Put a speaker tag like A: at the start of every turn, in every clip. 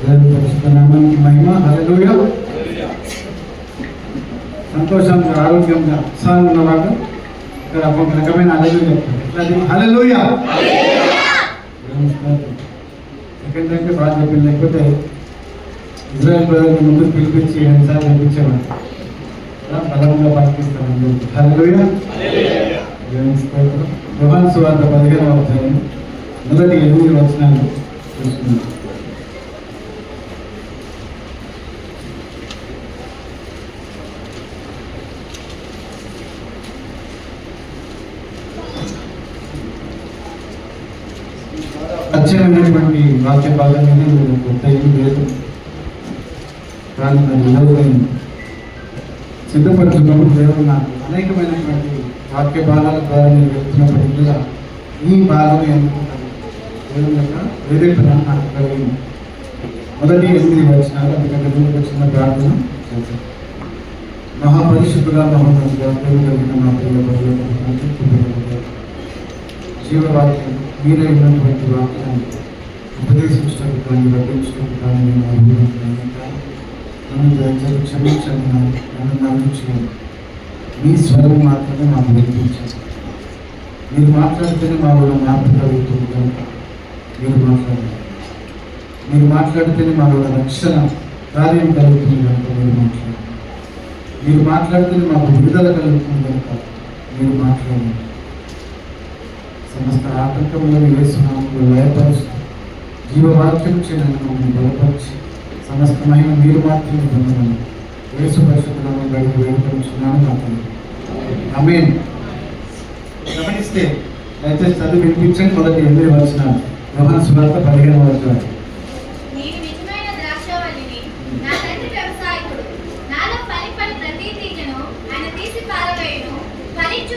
A: నామానికి మహిమ. హల్లెలూయా. సంతోషంగా ఆరోగ్యంగా ఉత్సాహంగా ఉన్నవాళ్ళు ఇక్కడ ఒక రకమైన హల్లెలూయా చెప్తారు. హల్లెలూయా. సెకండ్ అంటే బాగా చెప్పింది, లేకపోతే ఇజ్రాయెల్ ప్రజలను ముందుకు పిలిపించి ఎన్నిసార్లు పంపించేవాడు బలంగా పాటిస్తామని. హల్లెలూయా. యోహాను సువార్త 15వ అధ్యాయం మొదటి 8 వచనాలు చూసుకున్నాం. అచ్చమైనటువంటి వాక్య భాగం అనేది కొత్త ఏం లేదు, కానీ మరి ఈరోజు నేను సిద్ధపడుతున్నప్పుడు దేవుడు నాకు అనేకమైనటువంటి వాక్య భాగాల ద్వారా నేను వెళ్తున్నప్పటికీ కూడా ఈ భాగం ఎందుకుంటాను దేవుని యొక్క వేరేపన నాకు కలిగింది. మొదటి 8 వచనాలు అందుకంటే ముందుకు వచ్చిన ప్రార్థన చేశాను. మహాపరిశుద్ధుగా మహోన్నతుగా దేవుడు కలిగిన మా ప్రియ జీవవాక్యం మీరే ఉన్నటువంటి వాక్యాన్ని ఉపదేశించడం కానీ వడ్డించడం కానీ నేను అభివృద్ధి నన్ను దయచేసి క్షమించండి, నన్ను నమ్మించండి. మీ స్వరం మాత్రమే మాకు వినిపించండి. మీరు మాట్లాడితేనే మా ఊళ్ళో మార్పు కలుగుతుంది కనుక మీరు మాట్లాడండి. మీరు మాట్లాడితేనే మా ఊళ్ళో రక్షణ కార్యం కలుగుతుంది కనుక మీరు మాట్లాడండి. మీరు మాట్లాడితేనే మాకు విడుదల కలుగుతుంది కనుక మీరు మాట్లాడండి. సమస్త ఆటంకంలో వేస్తున్నాము లయపరుస్తూ జీవవాక్యం చేయడానికి మమ్మల్ని బలపరిచి సమస్తమైన మీరు మాత్రమే పొందమని యేసు పరిశుద్ధనామములో బయట వేడుకొనుచున్నాను మాత్రమే. ఆమేన్. గమనిస్తే దయచేసి చదివి వినిపించండి. మొదటి 8 వచనాలు యోహాను సువార్త 15వ అధ్యాయం.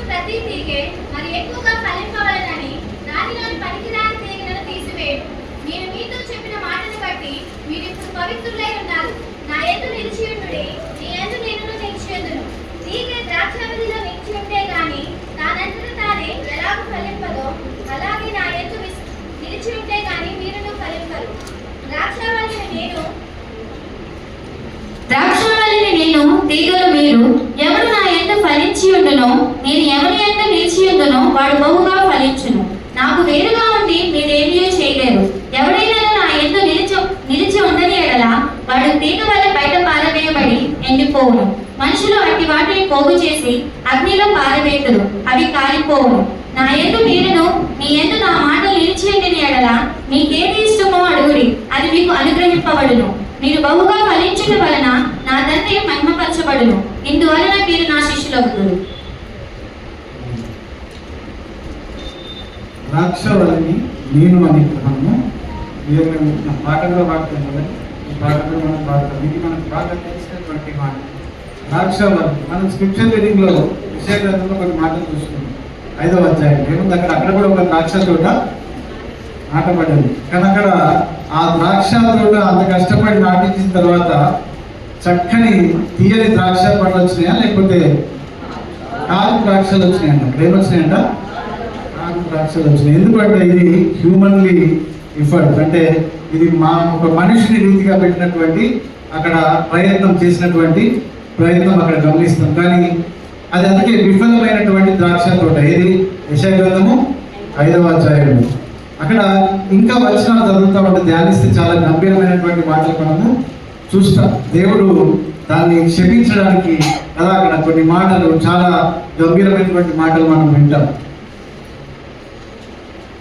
B: ప్రతి తీగె మరి ఎక్కువగా ఫలింపవలెనని దానిలోని పనికిరాని తీగెలను తీసివేయును. నేను మీతో చెప్పిన మాటను బట్టి మీరు ఇప్పుడు పవిత్రులై ఉన్నారు. నా యందు నిలిచియుండుడి, నీ యందు నేను నిలిచియుందును. తీగె ద్రాక్షావల్లిలో నిలిచి ఉంటే గాని దానంతట తానే ఎలాగూ ఫలింపదో అలాగే నా యందు నిలిచి ఉంటే గాని మీరును ఫలింపరు. ద్రాక్షావల్లిని నేను, తీగలు మీరు. ఎవరు నా యందు ఫలించి ఉండునో, నేను ఎవరి యందు నిలిచి ఉండునో వాడు బహుగా ఫలించును. నాకు వేరుగా ఉండి మీరేమీ చేయలేరు. ఎవడైనా నా యందు నిలిచి ఉండని ఎడల వాడు తీగ వల్ల బయట పారవేయబడి ఎండిపోవును. మనుషులు అట్టి వాటిని పోగు చేసి అగ్నిలో పారవేతురు, అవి కాలిపోవును. నా యందు మీరును, నీ యందు నా మాటలు నిలిచి ఉండని ఎడల మీకేది ఇష్టమో అడుగుడి, అది మీకు అనుగ్రహింపబడును. మీరు బహుగా ఫలించుట వలన నా తండ్రి మహిమపరచబడును. ఇందువలన మీరు నా శిష్యులవుతారు.
A: ద్రాక్షవల్లిని నేను అని మనము పాటల్లో వాడతాం కదా, ఈ పాటలో మనం పాడతాం. ఇది మనకు బాగా తెలిసినటువంటి మాట ద్రాక్షవల్లి. మనం స్క్రిప్చర్ రీడింగ్ లో విషయ గ్రంథంలో కొన్ని మాటలు చూసుకున్నాం. 5వ అధ్యాయం ఏముంది అక్కడ కూడా ఒక ద్రాక్ష తోట నాటబడింది. కానీ అక్కడ ఆ ద్రాక్ష తోట అంత కష్టపడి నాటించిన తర్వాత చక్కని తీయని ద్రాక్ష పండ్లు వచ్చినాయా లేకపోతే కారు ద్రాక్షలు వచ్చినాయంట? ఏమొచ్చినాయంట? కారు ద్రాక్షలు వచ్చినాయి. ఎందుకంటే ఇది హ్యూమన్లీ ఎఫర్ట్, అంటే ఇది ఒక మనిషిని రీతిగా పెట్టినటువంటి అక్కడ ప్రయత్నం చేసినటువంటి ప్రయత్నం అక్కడ గమనిస్తాం. కానీ అది అందుకే విఫలమైనటువంటి ద్రాక్ష తోట. ఏది? యెషయా గ్రంథము 5వ అధ్యాయం. అక్కడ ఇంకా వచనాలు చదువుతా ఉంటే ధ్యానిస్తే చాలా గంభీరమైనటువంటి మాటలు మనము చూస్తాం. దేవుడు దాన్ని క్షమించడానికి కదా అక్కడ కొన్ని మాటలు, చాలా గంభీరమైనటువంటి మాటలు మనం వింటాం.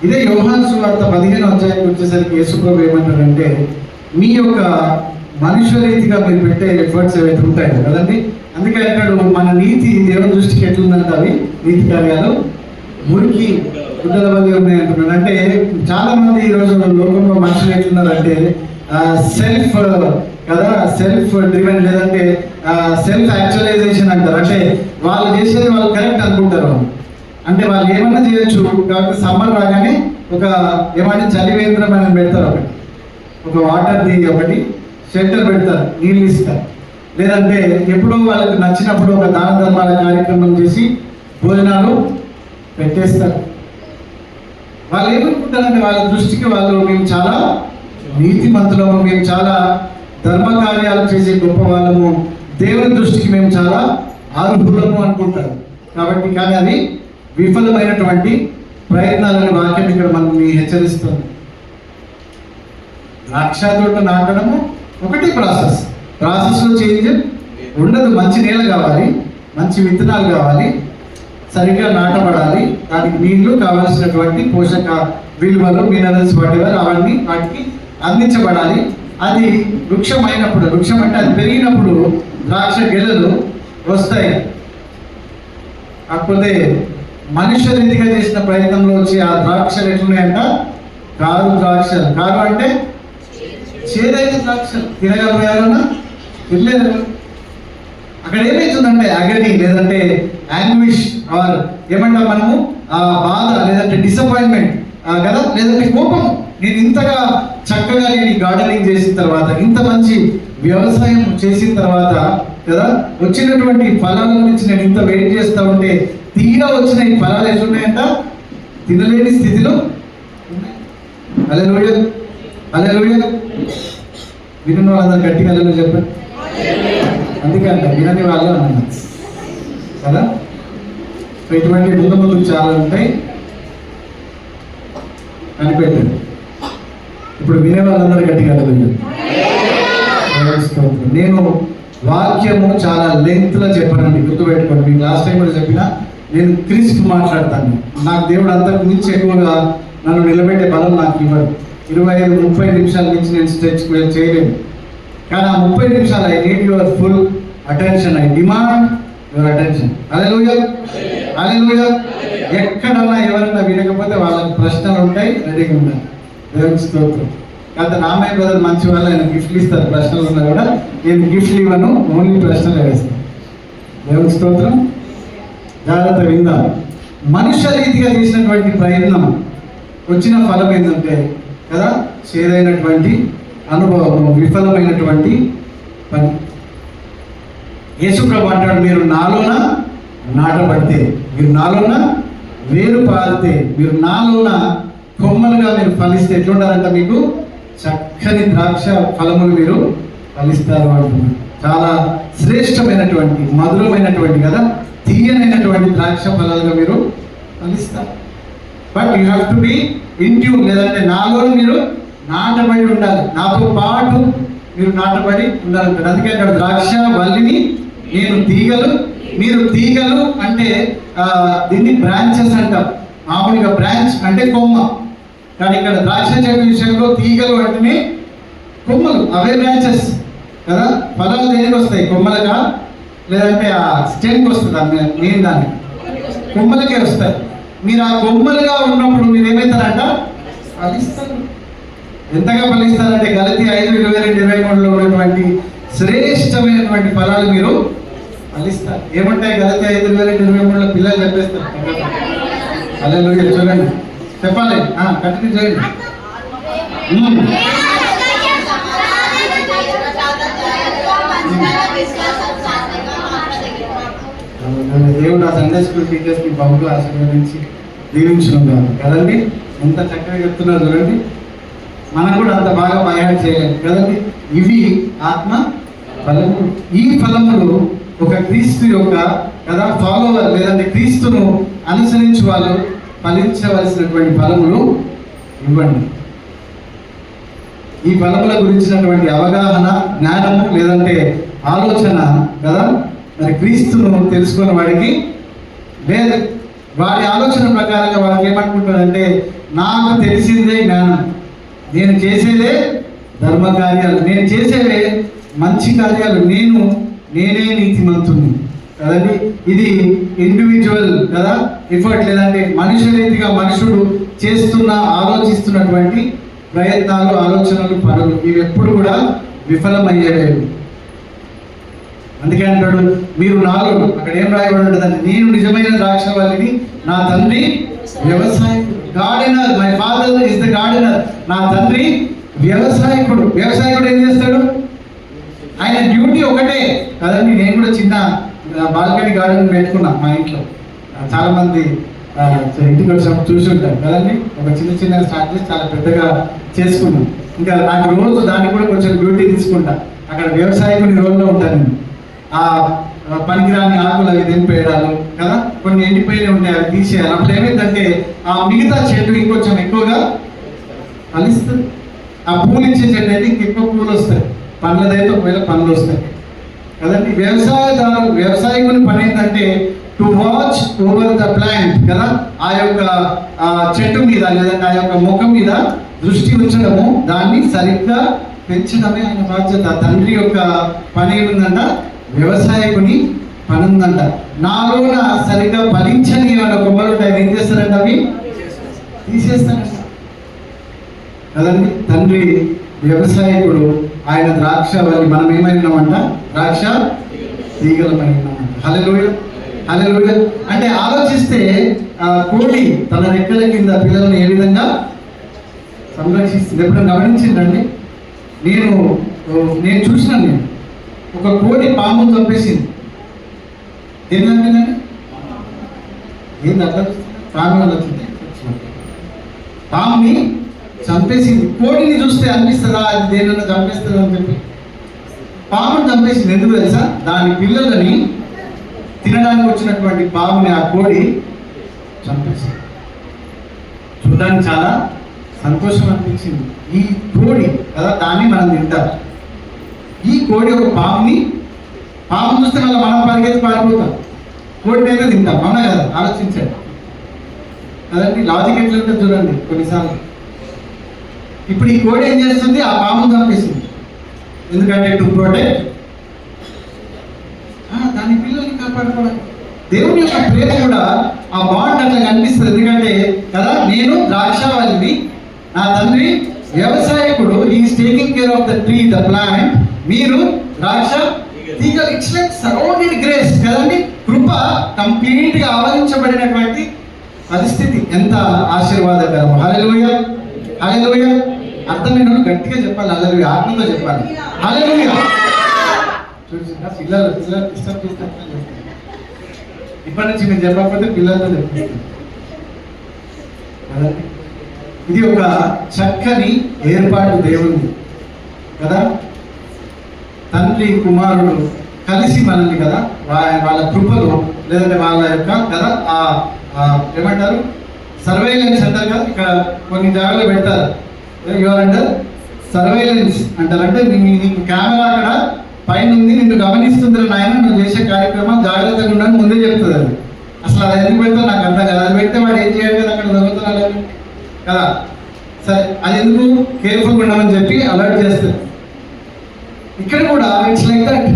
A: ఇదే యోహాను సువార్త 15వ అధ్యాయానికి వచ్చేసరికి యేసుప్రభు ఏమంటారంటే, మీ యొక్క మనుష్య రీతిగా మీరు పెట్టే ఎఫర్ట్స్ ఏవైతే ఉంటాయో కదండి, అందుకే అంటాడు మన నీతి దేవుని దృష్టికి ఎట్లుందంటే అవి నీతి కార్యాలు మురికి గుడ్డల వల్ల ఉన్నాయి అంటున్నాడు. అంటే చాలా మంది ఈరోజు లోకంలో మనుషులు ఎట్లున్నారంటే సెల్ఫ్ కదా, సెల్ఫ్ డ్రివెన్, లేదంటే సెల్ఫ్ యాక్చువలైజేషన్ అంటారు. అంటే వాళ్ళు చేసేది వాళ్ళు కరెక్ట్ అనుకుంటారు. అంటే వాళ్ళు ఏమన్నా చేయొచ్చు, కాబట్టి సమ్మర్ రాగానే ఒక ఏమన్నా చలివేంద్రం అని పెడతారు, ఒక వాటర్ది ఒకటి షెల్టర్ పెడతారు, నీళ్ళు ఇస్తారు. లేదంటే ఎప్పుడో వాళ్ళకి నచ్చినప్పుడు ఒక దాన ధర్మాల కార్యక్రమం చేసి భోజనాలు పెట్టేస్తారు. వాళ్ళు ఏమనుకుంటారంటే వాళ్ళ దృష్టికి వాళ్ళు మేము చాలా నీతిమంతులము, మేము చాలా ధర్మ కార్యాలు చేసే గొప్ప వాళ్ళము, దేవుని దృష్టికి మేము చాలా అర్హులము అనుకుంటారు. కాబట్టి కానీ అవి విఫలమైనటువంటి ప్రయత్నాలని వాక్యం ఇక్కడ మనల్ని హెచ్చరిస్తుంది. ద్రాక్ష తోట నాటడము ఒకటి ప్రాసెస్లో చేంజ్ ఉండదు. మంచి నేల కావాలి, మంచి విత్తనాలు కావాలి, సరిగ్గా నాటబడాలి, దానికి నీళ్లు కావలసినటువంటి పోషక విలువలు, మినరల్స్ అవన్నీ వాటికి అందించబడాలి. అది వృక్షం అయినప్పుడు, వృక్షం అంటే అది పెరిగినప్పుడు ద్రాక్ష గెలలు వస్తాయి. కాకపోతే మనుష్య రీతిగా చేసిన ప్రయత్నంలో వచ్చి ఆ ద్రాక్షలు ఎట్లున్నాయంట? కారు ద్రాక్షలు. కారు అంటే చేదైన ద్రాక్షలు. తినగలిగారన్నా? తినలేదు. అక్కడ ఏమవుతుందంటే అగని, లేదంటే యాంగ్విష్, ఆర్ ఏమంటాం మనము, ఆ బాధ, లేదంటే డిసప్పాయింట్మెంట్ కదా, లేదంటే కోపం. నేను ఇంతగా చక్కగా నేను గార్డెనింగ్ చేసిన తర్వాత, ఇంత మంచి వ్యవసాయం చేసిన తర్వాత కదా, వచ్చినటువంటి ఫలాల గురించి నేను ఇంత వెయిట్ చేస్తూ ఉంటే తీరా వచ్చిన ఈ ఫలాలు ఎట్లున్నాయంట? తినలేని స్థితిలో ఉన్నాయి. హల్లెలూయా, హల్లెలూయా. విన్న వాళ్ళందరూ గట్టిగా హల్లెలూయా చెప్పండి. అందుకంట వినని వాళ్ళు అన్నాను కదా. ఇటువంటి ముందు చాలా ఉంటాయి, కనిపెట్టండి. ఇప్పుడు వినే వాళ్ళందరూ గట్టిగా హల్లెలూయా. నేను వాక్యము చాలా లెంగ్త్లో చెప్పానండి, గుర్తుపెట్టుకోండి. మీకు లాస్ట్ టైం కూడా చెప్పినా, నేను క్రిస్ప్ మాట్లాడతాను. నాకు దేవుడు అంతకు మించి ఎక్కువగా నన్ను నిలబెట్టే బలం నాకు ఇవ్వడు. 25-30 నిమిషాల నుంచి నేను స్ట్రెచ్ చేయలేను. కానీ ఆ 30 నిమిషాలు I need your full attention, I demand your attention. హల్లెలూయా, హల్లెలూయా. ఎక్కడన్నా ఎవరన్నా వినకపోతే వాళ్ళకి ప్రశ్నలు ఉంటాయి, రెడీగా ఉంటాయి. దేవుని స్తోత్రం. కాదు రామయ్య బ్రదర్ మంచి వాళ్ళు, ఆయన గిఫ్ట్లు ఇస్తారు. ప్రశ్నలు ఉన్నా కూడా నేను గిఫ్ట్లు ఇవ్వను, ఓన్లీ ప్రశ్నలు వేస్తాను. దేవుని స్తోత్రం. జాగ్రత్త విందాం. మనుష్య రీతిగా చేసినటువంటి ప్రయత్నం వచ్చిన ఫలం ఏంటంటే కదా, చేదైనటువంటి అనుభవం, విఫలమైనటువంటి పని. యేసుప్రభు అంటాడు, మీరు నాలోన నాటబడితే, మీరు నాలోన వేరు పారితే, మీరు నాలోన కొమ్మలుగా మీరు ఫలిస్తే ఎట్లుండాలంట? మీకు చక్కని ద్రాక్ష ఫలములు మీరు ఫలిస్తారు అంటున్నారు. చాలా శ్రేష్టమైనటువంటి, మధురమైనటువంటి కదా, తీయనైనటువంటి ద్రాక్ష ఫలాలుగా మీరు ఫలిస్తారు. But you have to be in tune, లేదంటే నాలో మీరు నాటబడి ఉండాలి, నాతో పాటు మీరు నాటబడి ఉండాలంటారు. అందుకే అక్కడ ద్రాక్ష వల్లిని, నేను తీగలు, మీరు తీగలు. అంటే దీన్ని బ్రాంచెస్ అంటాం. మామూలుగా బ్రాంచ్ అంటే కొమ్మ, కానీ ఇక్కడ ద్రాక్ష చెట్టు విషయంలో తీగలు అంటేనే కొమ్మలు, అవే బ్రాంచెస్ కదా. ఫలాలు దేనికి వస్తాయి? కొమ్మలుగా, లేదంటే ఆ స్టెమ్కి వస్తుంది. మెయిన్ దాన్ని కొమ్మలకే వస్తాయి. మీరు ఆ కొమ్మలుగా ఉన్నప్పుడు మీరు ఏమవుతారంట? ఫలిస్తారు. ఎంతగా ఫలిస్తారంటే గలతీ 5:22-23లో ఉన్నటువంటి శ్రేష్టమైనటువంటి ఫలాలు మీరు ఫలిస్తారు. ఏమంటాయి గలతీ 5:22-23లో? పిల్లలు చెప్పేస్తారు. హల్లెలూయా. చూడండి, చెప్పాలి, కంటిన్యూ చేయండి. దేవుడు ఆ సండే స్కూల్ టీచర్స్ని బహుగా ఆశీర్వదించి దీవించడం కదండి. ఎంత చక్కగా చెప్తున్నారు చూడండి. మనకు కూడా అంత బాగా బయాడ్ చేయలేదు కదండి. ఇవి ఆత్మ ఫలములు. ఈ ఫలములు ఒక క్రీస్తు యొక్క కదా ఫాలోవర్, లేదంటే క్రీస్తును అనుసరించి వాళ్ళు ఫలించవలసినటువంటి ఫలములు ఇవ్వండి. ఈ ఫలముల గురించినటువంటి అవగాహన, జ్ఞానము, లేదంటే ఆలోచన కదా మరి క్రీస్తును తెలుసుకున్న వాడికి లేదు. వాడి ఆలోచన ప్రకారంగా వాడికి ఏమనుకుంటాడంటే, నాకు తెలిసిందే జ్ఞానం, నేను చేసేదే ధర్మ కార్యాలు, నేను చేసేవే మంచి కార్యాలు, నేనే నీతిమంతుని కదండి. ఇది ఇండివిజువల్ కదా ఎఫర్ట్, లేదంటే మనుషుల రీతిగా మనుషుడు చేస్తున్న ఆలోచిస్తున్నటువంటి ప్రయత్నాలు, ఆలోచనలు, పనులు ఇవి ఎప్పుడు కూడా విఫలమయ్యేవి. అందుకే అంటాడు, మీరు నాలో, అక్కడ ఏం రాయబడి ఉంటుందంటే, నేను నిజమైన ద్రాక్షవల్లిని, నా తండ్రి వ్యవసాయకుడు. Gardener, my father is the gardener. నా తండ్రి వ్యవసాయకుడు. వ్యవసాయకుడు ఏం చేస్తాడు? ఆయన డ్యూటీ ఒకటే కదండి. నేను కూడా చిన్న బాల్కనీ గార్డెన్ పెట్టుకున్నా మా ఇంట్లో. చాలా మంది ఇంటికి వచ్చినప్పుడు చూసి ఉంటాం కదండి. ఒక చిన్న స్టార్ట్ చేసి చాలా పెద్దగా చేసుకున్నాం. ఇంకా నాకు రోజు దానికి కూడా కొంచెం డ్యూటీ తీసుకుంటా. అక్కడ వ్యవసాయకుని రోజులో ఉంటాను నేను. ఆ పనికిరాని ఆకులు అవి తెంపేయడాలు కదా, కొన్ని ఎండిపోయి ఉంటాయి అవి తీసేయాలి. అప్పుడు ఏమైందంటే ఆ మిగతా చెట్టు ఇంకొంచెం ఎక్కువగా ఫలిస్తుంది. ఆ పూలు ఇచ్చే చెట్టు అయితే ఇంకెక్కువ పూలు వస్తాయి, పండ్లదైతే ఒకవేళ పండ్లు వస్తాయి కదండి. వ్యవసాయకుని పని ఏంటంటే to watch over the plant కదా, ఆ యొక్క చెట్టు మీద లేదంటే ఆ యొక్క మొక్క మీద దృష్టి ఉంచడము, దాన్ని సరిగ్గా పెంచడమే ఆయన బాధ్యత. తండ్రి యొక్క పని ఏముందంట, వ్యవసాయకుని పని ఉందంట. నాలోన సరిగ్గా ఫలించని ఏమైనా కొమ్మలు ఉంటాయి, ఏం చేస్తారంట, అవి తీసేస్తారంట కదండి. తండ్రి వ్యవసాయకుడు, ఆయన ద్రాక్ష వల్లి, మనం ఏమైనామంట, ద్రాక్ష తీగలమై ఉన్నామంట. హల్లెలూయా, హల్లెలూయా. అంటే ఆలోచిస్తే కోడి తన రెక్కల కింద పిల్లలను ఏ విధంగా సంరక్షిస్తుంది. ఎప్పుడైనా గమనించిందండి? నేను చూసినాను. నేను ఒక కోడి పాము చంపేసింది. ఏంటంటే ఏంది అట్లా పాము వచ్చింది, పాముని చంపేసింది. కోడిని చూస్తే అనిపిస్తుందా అది దేనన్నా చంపేస్తుందా అని చెప్పి? పాముని చంపేసింది. ఎందుకు తెలుసా? దాని పిల్లలని తినడానికి వచ్చినటువంటి పాముని ఆ కోడి చంపేసింది. చూడడానికి చాలా సంతోషం అనిపించింది. ఈ కోడి కదా, దాన్ని మనం తింటాం. ఈ కోడి ఒక పాము చూస్తే మళ్ళీ మనం పరిగెత్తి పారిపోతాం, కోడిని అయితే తింటాం, అవునా కదా? ఆలోచించండి కదండి. లాజిక్ ఎట్లంటే చూడండి కొన్నిసార్లు. ఇప్పుడు ఈ కోడి ఏం చేస్తుంది, ఆ పామును చంపేసింది. ఎందుకంటే టు ప్రొటెక్ట్, దాని పిల్లల్ని కాపాడుకోవడం. దేవుని యొక్క ప్రేమ కూడా ఆ బాండ్ అట్లా కనిపిస్తుంది. ఎందుకంటే కదా, నేను ద్రాక్షావల్లిని, నా తండ్రి వ్యవసాయకుడు, is taking care of the tree, the plant. మీరు ద్రాక్ష తీగలు. ఇట్స్ లైక్ సరౌండెడ్ గ్రేస్ కదండి. కృప కంప్లీట్ గా ఆవరించబడినటువంటి పరిస్థితి. ఎంత ఆశీర్వాదకరం. హల్లెలూయా, హల్లెలూయా. అర్థమైన గట్టిగా చెప్పాలి, హల్లెలూయా, ఆత్మతో చెప్పాలి, హల్లెలూయా. చూసిందా, పిల్లలు డిస్టర్బ్ చేస్తారు. ఇప్పటి నుంచి నేను చెప్పకపోతే పిల్లలతో చెప్పిస్తాను కదండి. ఇది ఒక చక్కని ఏర్పాటు దేవుని కదా. తండ్రి కుమారుడు కలిసి మనల్ని కదా వాళ్ళ కృపలు, లేదంటే వాళ్ళ యొక్క కదా ఏమంటారు, సర్వైలెన్స్ అంటారు కదా. ఇక్కడ కొన్ని జాగాలో పెడతారు, యువర్ అండర్ సర్వైలెన్స్ అంటారు. అంటే నీకు కెమెరా అక్కడ పైన ఉంది, నిన్ను గమనిస్తుంది నాయన, నువ్వు చేసే కార్యక్రమం జాగ్రత్తగా ఉండని ముందే చెప్తుంది. అది అసలు అది ఎందుకు పెడతావు నాకు అర్థం కదా. అది పెడితే వాడు ఏం చేయాలి కదా, అక్కడ దొరుకుతున్నాడు కదా. సరే, అది ఎందుకు కేర్ఫుల్గా ఉండమని చెప్పి అలర్ట్ చేస్తుంది. ఇక్కడ కూడా ఇట్స్ లైక్ దట్.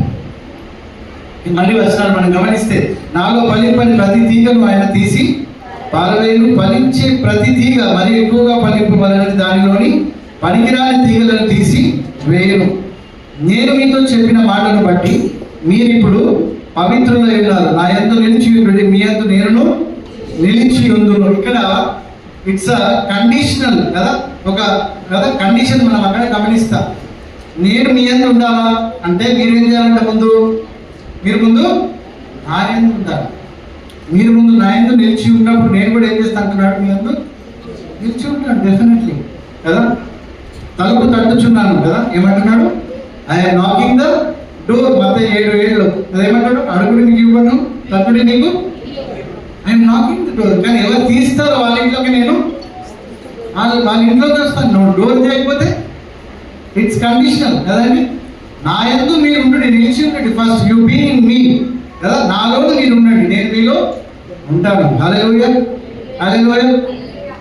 A: మళ్ళీ వచనాలు మనం గమనిస్తే, నాలో ఫలింపని ప్రతి తీగను ఆయన తీసి పారవేలు, ఫలించే ప్రతి తీగ మరి ఎక్కువగా ఫలింపబలని దానిలోని పనికిరాని తీగలను తీసి వేయను. నేను మీతో చెప్పిన మాటను బట్టి మీరిప్పుడు పవిత్రులై ఉన్నారు. నా యందు నిలిచి ఉండు, మీ యందు నేను నిలిచి ఉందును. ఇక్కడ ఇట్స్ అ కండిషనల్ కదా, ఒక కదా కండిషన్ మనం అక్కడ గమనిస్తాం. నేను మీ యందు ఉండాలా అంటే మీరు ఏం చేయాలంటే మీరు ముందు నా యందు ఉండాలి. మీరు ముందు నా యందు నిలిచి ఉన్నప్పుడు నేను కూడా ఏం చేస్తా అంటున్నాడు, మీ యందు నిలిచి ఉంటాను డెఫినెట్లీ కదా. తలుపు తట్టుచున్నాను కదా, ఏమంటున్నాడు, ఐఎమ్ నాకింగ్ ద డోర్. మత్తయి 7:7 అదేమంటాడు, అడుగుడి నీకు ఇవ్వను, తట్టుడి నీకు. I'm knocking the door. కానీ ఎవరు తీస్తారో వాళ్ళ ఇంట్లోకి నేను వాళ్ళ ఇంట్లోకి వస్తాను. నువ్వు డోర్ చేయకపోతే ఇట్స్ కండిషనల్ కదండి. నా యందు మీరు ఉండండి, నిలిచి ఉండండి. First you be in me కదా, నాలో మీరు ఉండండి, నేను మీలో ఉంటాను. హల్లెలూయా, హల్లెలూయా.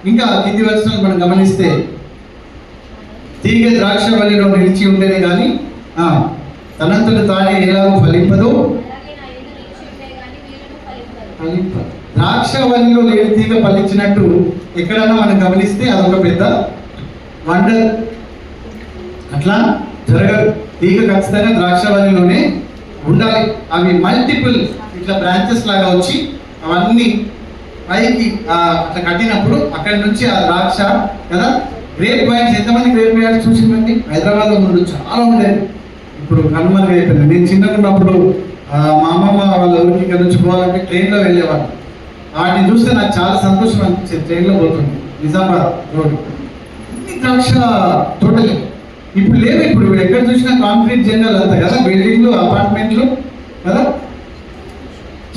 A: ఇంకా కింది వచనాలు మనం గమనిస్తే, తీగ ద్రాక్షవల్లిలో నిలిచి ఉంటేనే కానీ తనంతట తానే ఎలాగో ఫలింపదు. ద్రాక్షవల్లిలో లేని తీగ ఫలించినట్టు ఎక్కడన్నా మనం గమనిస్తే అదొక పెద్ద వండర్. అట్లా జరగదు. తీగ ఖచ్చితంగా ద్రాక్షవల్లిలోనే ఉండాలి. అవి మల్టిపుల్ ఇట్లా బ్రాంచెస్ లాగా వచ్చి అవన్నీ పైకి అట్లా కట్టినప్పుడు అక్కడి నుంచి ఆ ద్రాక్ష కదా. గ్రేప్ వైన్స్, ఎంతమంది గ్రేప్ వైన్స్ చూసిందండి? హైదరాబాద్లో ముందు చాలా ఉండేది, ఇప్పుడు కనుమరుగు అయిపోయింది. నేను చిన్నగా ఉన్నప్పుడు మా అమ్మమ్మ వాళ్ళ ఊరికి ఇక్కడ నుంచి పోవాలంటే ట్రైన్లో వెళ్ళేవాళ్ళు. వాటిని చూస్తే నాకు చాలా సంతోషం అనిపించేది. ట్రైన్లో పోతుంది నిజామాబాద్ రోడ్డు, అన్ని ద్రాక్ష తోటలే. ఇప్పుడు లేవు, ఇప్పుడు ఎక్కడ చూసినా కాంక్రీట్ జంగల్ అంతా కదా, బిల్డింగ్లు, అపార్ట్మెంట్లు కదా,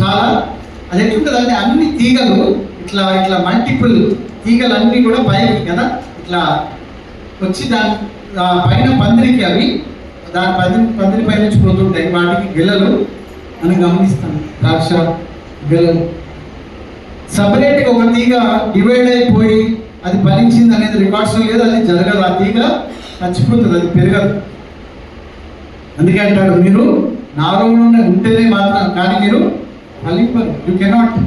A: చాలా. అది ఎట్లుంటుంది అంటే అన్ని తీగలు ఇట్లా ఇట్లా మల్టిపుల్ తీగలు అన్నీ కూడా పైకి కదా ఇట్లా వచ్చి దాని పైన పందిరికి అవి దాని పందిరి పై నుంచి పోతుంటాయి. వాటికి గిల్లలు అని గమనిస్తాను, ద్రాక్ష గిల్లలు. సపరేట్గా ఒక తీగ డివైడ్ అయిపోయి అది ఫలించింది అనేది రికార్డ్స్ లేదు, అది జరగదు. ఆ తీగ చచ్చిపోతుంది, అది పెరగదు. అందుకే అంటాడు, మీరు నాలోనే ఉంటేనే మాత్రం కానీ మీరు ఫలింపరు, యూ కెనాట్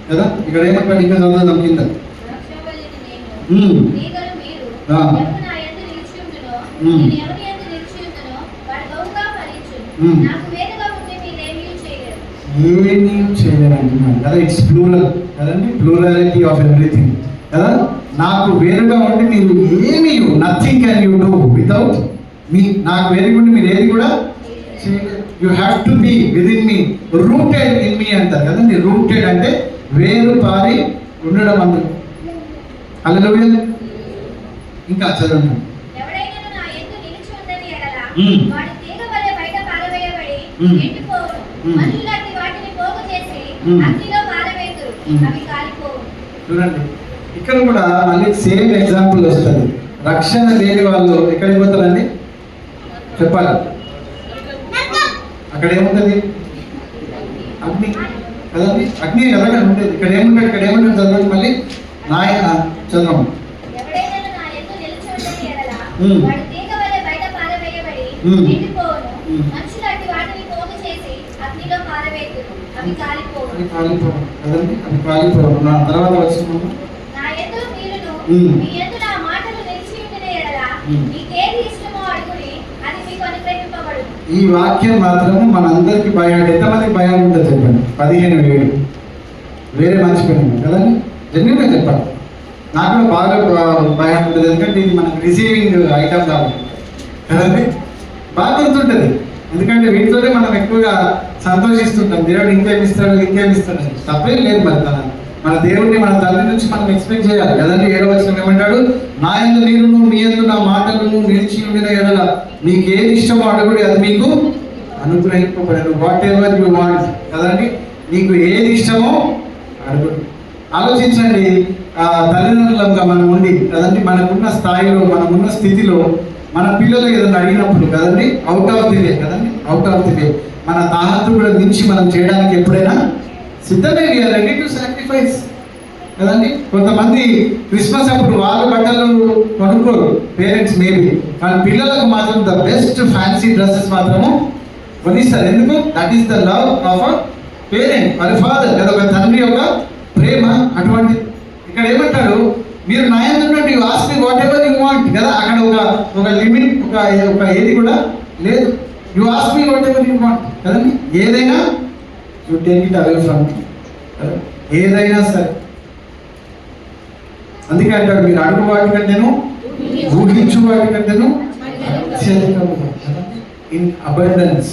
A: కదా. ఇక్కడ ఏమంటాడు, ఇంకా చదువుదాం కింద. ఏమీ చేయలేరు అంటున్నాడు కదా. ఇట్స్ ప్లూరల్ కదండి, ప్లూరాలిటీ ఆఫ్ ఎవ్రీథింగ్ కదా. నాకు వేరుగా ఉండి మీరు ఏమీ nothing can you do without me. నాకు వేరుగా ఉండి మీరు ఏది కూడా చేయలేరు. You have to be within me, rooted in me అంటారు కదండి. రూటెడ్ అంటే వేరు పారి ఉండడం అందరూ. హల్లెలూయా. ఇంకా చదవండి. చూడండి, ఇక్కడ కూడా మళ్ళీ సేమ్ ఎగ్జాంపుల్ వస్తుంది. రక్షణ లేని వాళ్ళు ఎక్కడికి పోతారండి చెప్పాలి. అక్కడ ఏముంటుంది, అగ్ని కదండి, అగ్ని కదా ఉంటుంది. ఇక్కడ ఏముంటుంది, ఇక్కడ ఏముంటుంది చదవండి మళ్ళీ. నాయన చదవం. తర్వాత వచ్చిన ఈ వాక్యం మాత్రము మనందరికి భయాడు. ఎంతమందికి భయం ఉంటుంది చెప్పండి? 15,000. వేరే మర్చిపోయినాము కదండి. జెన్యున్గా చెప్పాలి, నాకు కూడా బాగా భయం ఉంటుంది. ఎందుకంటే ఇది మనకు రిసీవింగ్ ఐటమ్ కాబట్టి కదండి, బాగా గుర్తుంటుంది. ఎందుకంటే వీటితోనే మనం ఎక్కువగా సంతోషిస్తుంటాం. దేవుడు ఇంకేమిస్తాడు తప్పేం లేదు. మరి మన దేవుడిని మన తల్లి నుంచి మనం ఎక్స్పెక్ట్ చేయాలి కదండి. 7వ వచనం ఏమంటాడు, నా యందు మీరును మీ యందు నా మాటలను నిలిచి ఉండిన ఎడల మీకు ఏది ఇష్టమో అడుగుడి, అది మీకు అనుగ్రహింపబడను. వాట్ ఎవర్ యు వాంట్ కదండి, నీకు ఏది ఇష్టమో అడుగుడు. ఆలోచించండి, తల్లిదండ్రులంగా మనం ఉండి కదండి, మనకున్న స్థాయిలో మనకున్న స్థితిలో మన పిల్లలు ఏదైనా అడిగినప్పుడు కదండి, అవుట్ ఆఫ్ ది వే కదండి, అవుట్ ఆఫ్ ది వే మన తాహతు కూడా మించి మనం చేయడానికి ఎప్పుడైనా సిద్ధమే. వీఆర్ రెడీ టు సాక్రిఫైస్ కదండి. కొంతమంది క్రిస్మస్ అప్పుడు వాళ్ళ బట్టలు కొనుక్కోరు పేరెంట్స్ మేబీ, కానీ పిల్లలకు మాత్రం ద బెస్ట్ ఫ్యాన్సీ డ్రెస్సెస్ మాత్రము కొనిస్తారు. ఎందుకు? That is the love of a parent, మరి ఫాదర్ కదా, ఒక తండ్రి యొక్క ప్రేమ అటువంటి. ఇక్కడ ఏమంటాడు, మీరు నా యందు ఉన్నట్టు you ask me what ever you want కదా. అక్కడ ఒక లిమిట్ ఒక ఏది కూడా లేదు. You ask me what ever you want కదండి. ఏదైనా you take it away from మీ, ఏదైనా సరే. అందుకే అంటాడు, మీరు అడుగు వాటి కంటేను ఊహించు వాటి కంటేను in abundance.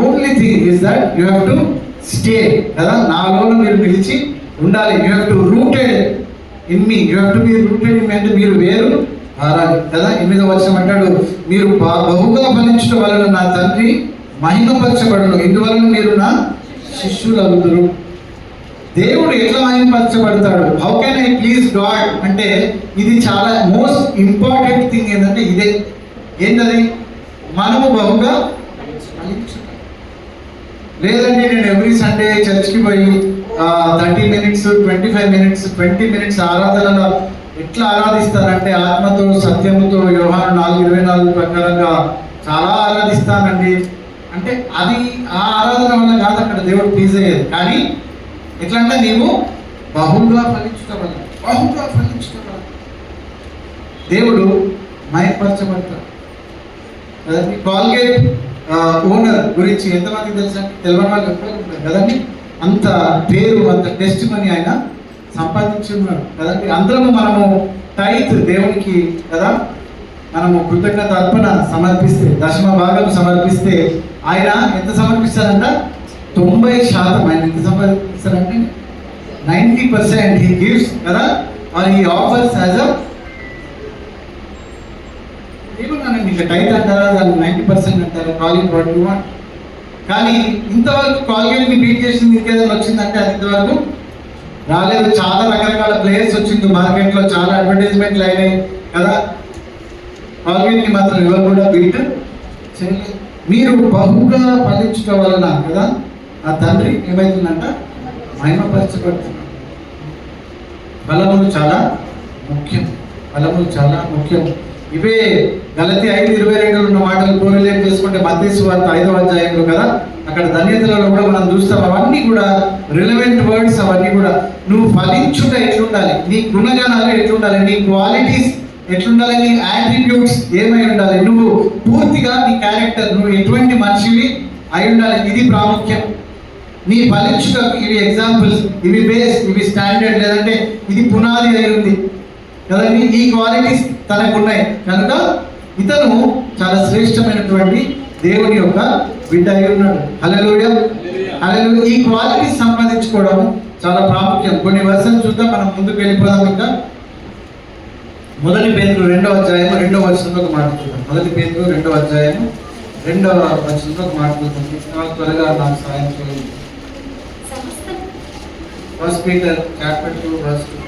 A: Only thing is that you have to stay కదా, నాలో మీరు నిలిచి ఉండాలి. You have to rooted in me, you have to be rooted in me అంటే మీరు వేరు ఆరాలి కదా. 8వ వచనం అంటాడు, మీరు బహుగా ఫలించడం వలన నా తండ్రి మహిమపరచబడును, ఇందువలన మీరు నా శిష్యులవుదురు. దేవుడు ఎట్లా మహిమపరచబడతాడు? How can I please God అంటే ఇది చాలా మోస్ట్ ఇంపార్టెంట్ థింగ్ ఏంటంటే ఇదే. ఏంటది? మనము బహుగా ఫలించడం. లేదంటే నేను ఎవ్రీ సండే చర్చ్కి పోయి 30 minutes 25 minutes 20 minutes ఆరాధనలో ఎట్లా ఆరాధిస్తానంటే ఆత్మతో సత్యముతో యోహాను 4:24 ప్రకారంగా చాలా ఆరాధిస్తానండి అంటే అది ఆ ఆరాధన వల్ల కాదు అక్కడ దేవుడు ప్లీజ్ అయ్యేది. కానీ ఎట్లా అంటే నీవు బహుగా ఫలించడం వల్ల దేవుడు మయపరచబడతాడు. కదండి. కాల్గేట్ ఓనర్ గురించి ఎంతమందికి తెలుసా? తెలియని వాళ్ళు ఎక్కువ ఉంటారు కదండి. అంత పేరు, అంత టెస్ట్ మనీ ఆయన సంపాదించి ఉన్నాడు కదండి. అందరము మనము టైత్ దేవునికి కదా, మనము కృతజ్ఞత అర్పణ సమర్పిస్తే, దశమ భాగం సమర్పిస్తే ఆయన ఎంత సమర్పిస్తారంట? 90%. ఆయన ఎంత సమర్పిస్తారంటే 90% he gives కదా, or he offers as a ఏమన్నాను ఇంకా టైట్ అంటారా, దాన్ని 90% అంటారా, కాలింగ్ వాట్ యు వాంట్. కానీ ఇంతవరకు కాల్గేట్ని బీట్ చేసింది ఇంకేదైనా వచ్చిందంటే అది ఇంతవరకు రాలేదు. చాలా రకరకాల ప్లేయర్స్ వచ్చింది మార్కెట్లో, చాలా అడ్వర్టైజ్మెంట్లు అయినాయి కదా, కాల్గేట్ని మాత్రం ఎవరు కూడా బీట్ చేయలేదు. మీరు బహుగా ఫలించడం వలన కదా ఆ తండ్రి ఏమైతుందంట మహిమపరచబడుతున్నాడు. ఫలములు చాలా ముఖ్యం, ఫలములు చాలా ముఖ్యం. ఇవే గలతీ 5:22 ఉన్న మాటలు కోరిలేట్ చేసుకుంటే మత్తయి సువార్త 5వ అధ్యాయంలో కదా, అక్కడ ధన్యతలలో కూడా మనం చూస్తాం. అవన్నీ కూడా రిలవెంట్ వర్డ్స్. అవన్నీ కూడా నువ్వు ఫలించుట ఎట్లుండాలి, నీ గుణగణాలు ఎట్లుండాలి, నీ క్వాలిటీస్ ఎట్లుండాలి, నీ యాట్రిబ్యూట్స్ ఏమై ఉండాలి, నువ్వు పూర్తిగా నీ క్యారెక్టర్, నువ్వు ఎటువంటి మనిషివి అయి ఉండాలి. ఇది ప్రాముఖ్యం. నీ ఫలించుటకు ఇవి ఎగ్జాంపుల్స్, ఇవి బేస్, ఇవి స్టాండర్డ్, లేదంటే ఇది పునాది అయి ఉంది కదండి. ఈ క్వాలిటీస్ తనకున్నాయి కనుక ఇతను చాలా శ్రేష్టమైనటువంటి దేవుని యొక్క బిడ్డ అయి ఉన్నాడు. హల్లెలూయా, హల్లెలూయా. ఈ క్వాలిటీస్ సంపాదించుకోవడం చాలా ప్రాముఖ్యం. కొన్ని వర్షాలు చూద్దాం, మనం ముందుకు వెళ్ళిపోదాం. ఇంకా 1 పేతురు 2వ అధ్యాయం 2వ వచనంలో ఒక మాట చూద్దాం. 1 పేతురు 2వ అధ్యాయం 2వ వచనంలో ఒక మాట చూద్దాం. త్వరగా నాకు సాయం చేయండి. 1 Peter chapter 2 verse 2.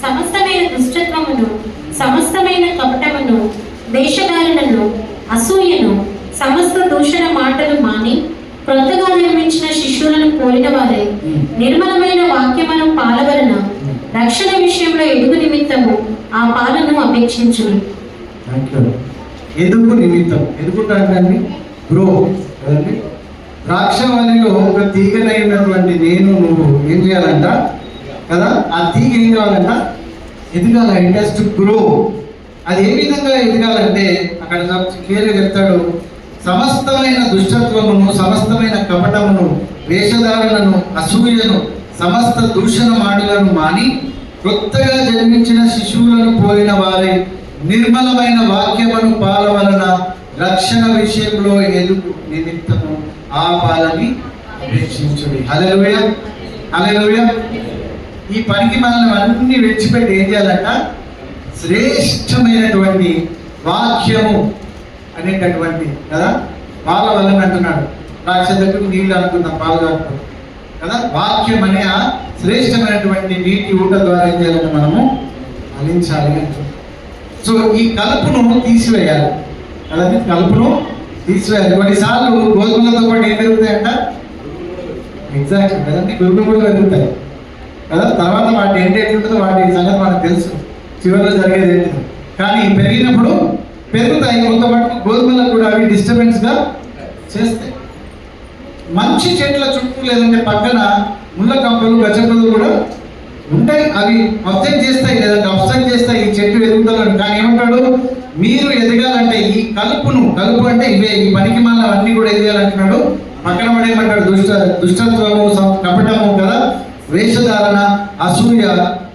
B: సమస్తమైన దుష్టత్వమును, సమస్తమైన కపటమును, వేషధారణను, అసూయను, సమస్త దూషణ మాటలు మాని క్రొత్తగా నిర్మించిన శిష్యులను పోలిన వారే నిర్మలమైన వాక్యమును పాలవలన రక్షణ విషయంలో ఎదుగు నిమిత్తము ఆ పాలను అపేక్షించును.
A: ఎదుగు నిమిత్తం, ఎదుగుతాండి గ్రో కదండి. ద్రాక్షవల్లిలో ఒక తీగనైనటువంటి నేను నువ్వు ఏం చేయాలంట కదా, ఆ తీగ ఏం కావాలంట ఎదగాల. It has to grow. అది ఏ విధంగా ఎదగాలంటే అక్కడ క్లియర్గా చెప్తాడు, సమస్తమైన దుష్టత్వమును, సమస్తమైన కపటమును, వేషధారణను, అసూయను, సమస్త దూషణ మాటలను మాని కొత్తగా జన్మించిన శిశువులను పోలిన వారి నిర్మలమైన వాక్యమును పాలవలన రక్షణ విషయంలో ఎదుగు నిమిత్తము ఆ పాలని అపేక్షించుడి. హల్లెలూయా, హల్లెలూయా. ఈ పనికి మనల్ని అన్ని విడిచిపెట్టి ఏం చేయాలంట, శ్రేష్టమైనటువంటి వాక్యము అనేటటువంటి కదా, పాల వలన అంటున్నాడు. ద్రాక్ష దగ్గరకు నీళ్ళు అనుకుందాం, పాలు కాకుండా కదా, వాక్యం అనే ఆ శ్రేష్టమైనటువంటి నీటి ఊట ద్వారా ఏం చేయాలంటే మనము ఫలించాలి అంటున్నాడు. సో ఈ కలుపును తీసివేయాలి కదండి, కలుపును తీసివేయాలి. కొన్నిసార్లు గోధుమలతో పాటు ఏం పెరుగుతాయంట, ఎగ్జాక్ట్ కదండి, గురువులు కూడా పెరుగుతాయి కదా. తర్వాత వాటి ఏంటి ఎట్లుంటుందో వాటి సంగతి మనకు తెలుసు, చివరిలో జరిగేది ఏంటిది. కానీ పెరిగినప్పుడు పెరుగుతాయి, కొంత మటుకు గోధుమలకు కూడా అవి డిస్టర్బెన్స్గా చేస్తాయి. మంచి చెట్ల చుట్టూ లేదంటే పక్కన ముళ్ళ కంపలు, గచ్చపలు కూడా ఉంటాయి. అవి అబ్జెక్ట్ చేస్తాయి లేదంటే అబ్స్ట్రక్ట్ చేస్తాయి ఈ చెట్టు ఎదుగుదలను. కానీ ఏమంటాడు, మీరు ఎదగాలంటే ఈ కలుపు అంటే ఇవే, ఈ పనికి మళ్ళీ అన్నీ కూడా ఎదగాలంటున్నాడు. పక్కన పడేయమంటాడు దుష్టత్వము, కపటము కదా, వేషధారణ, అసూయ,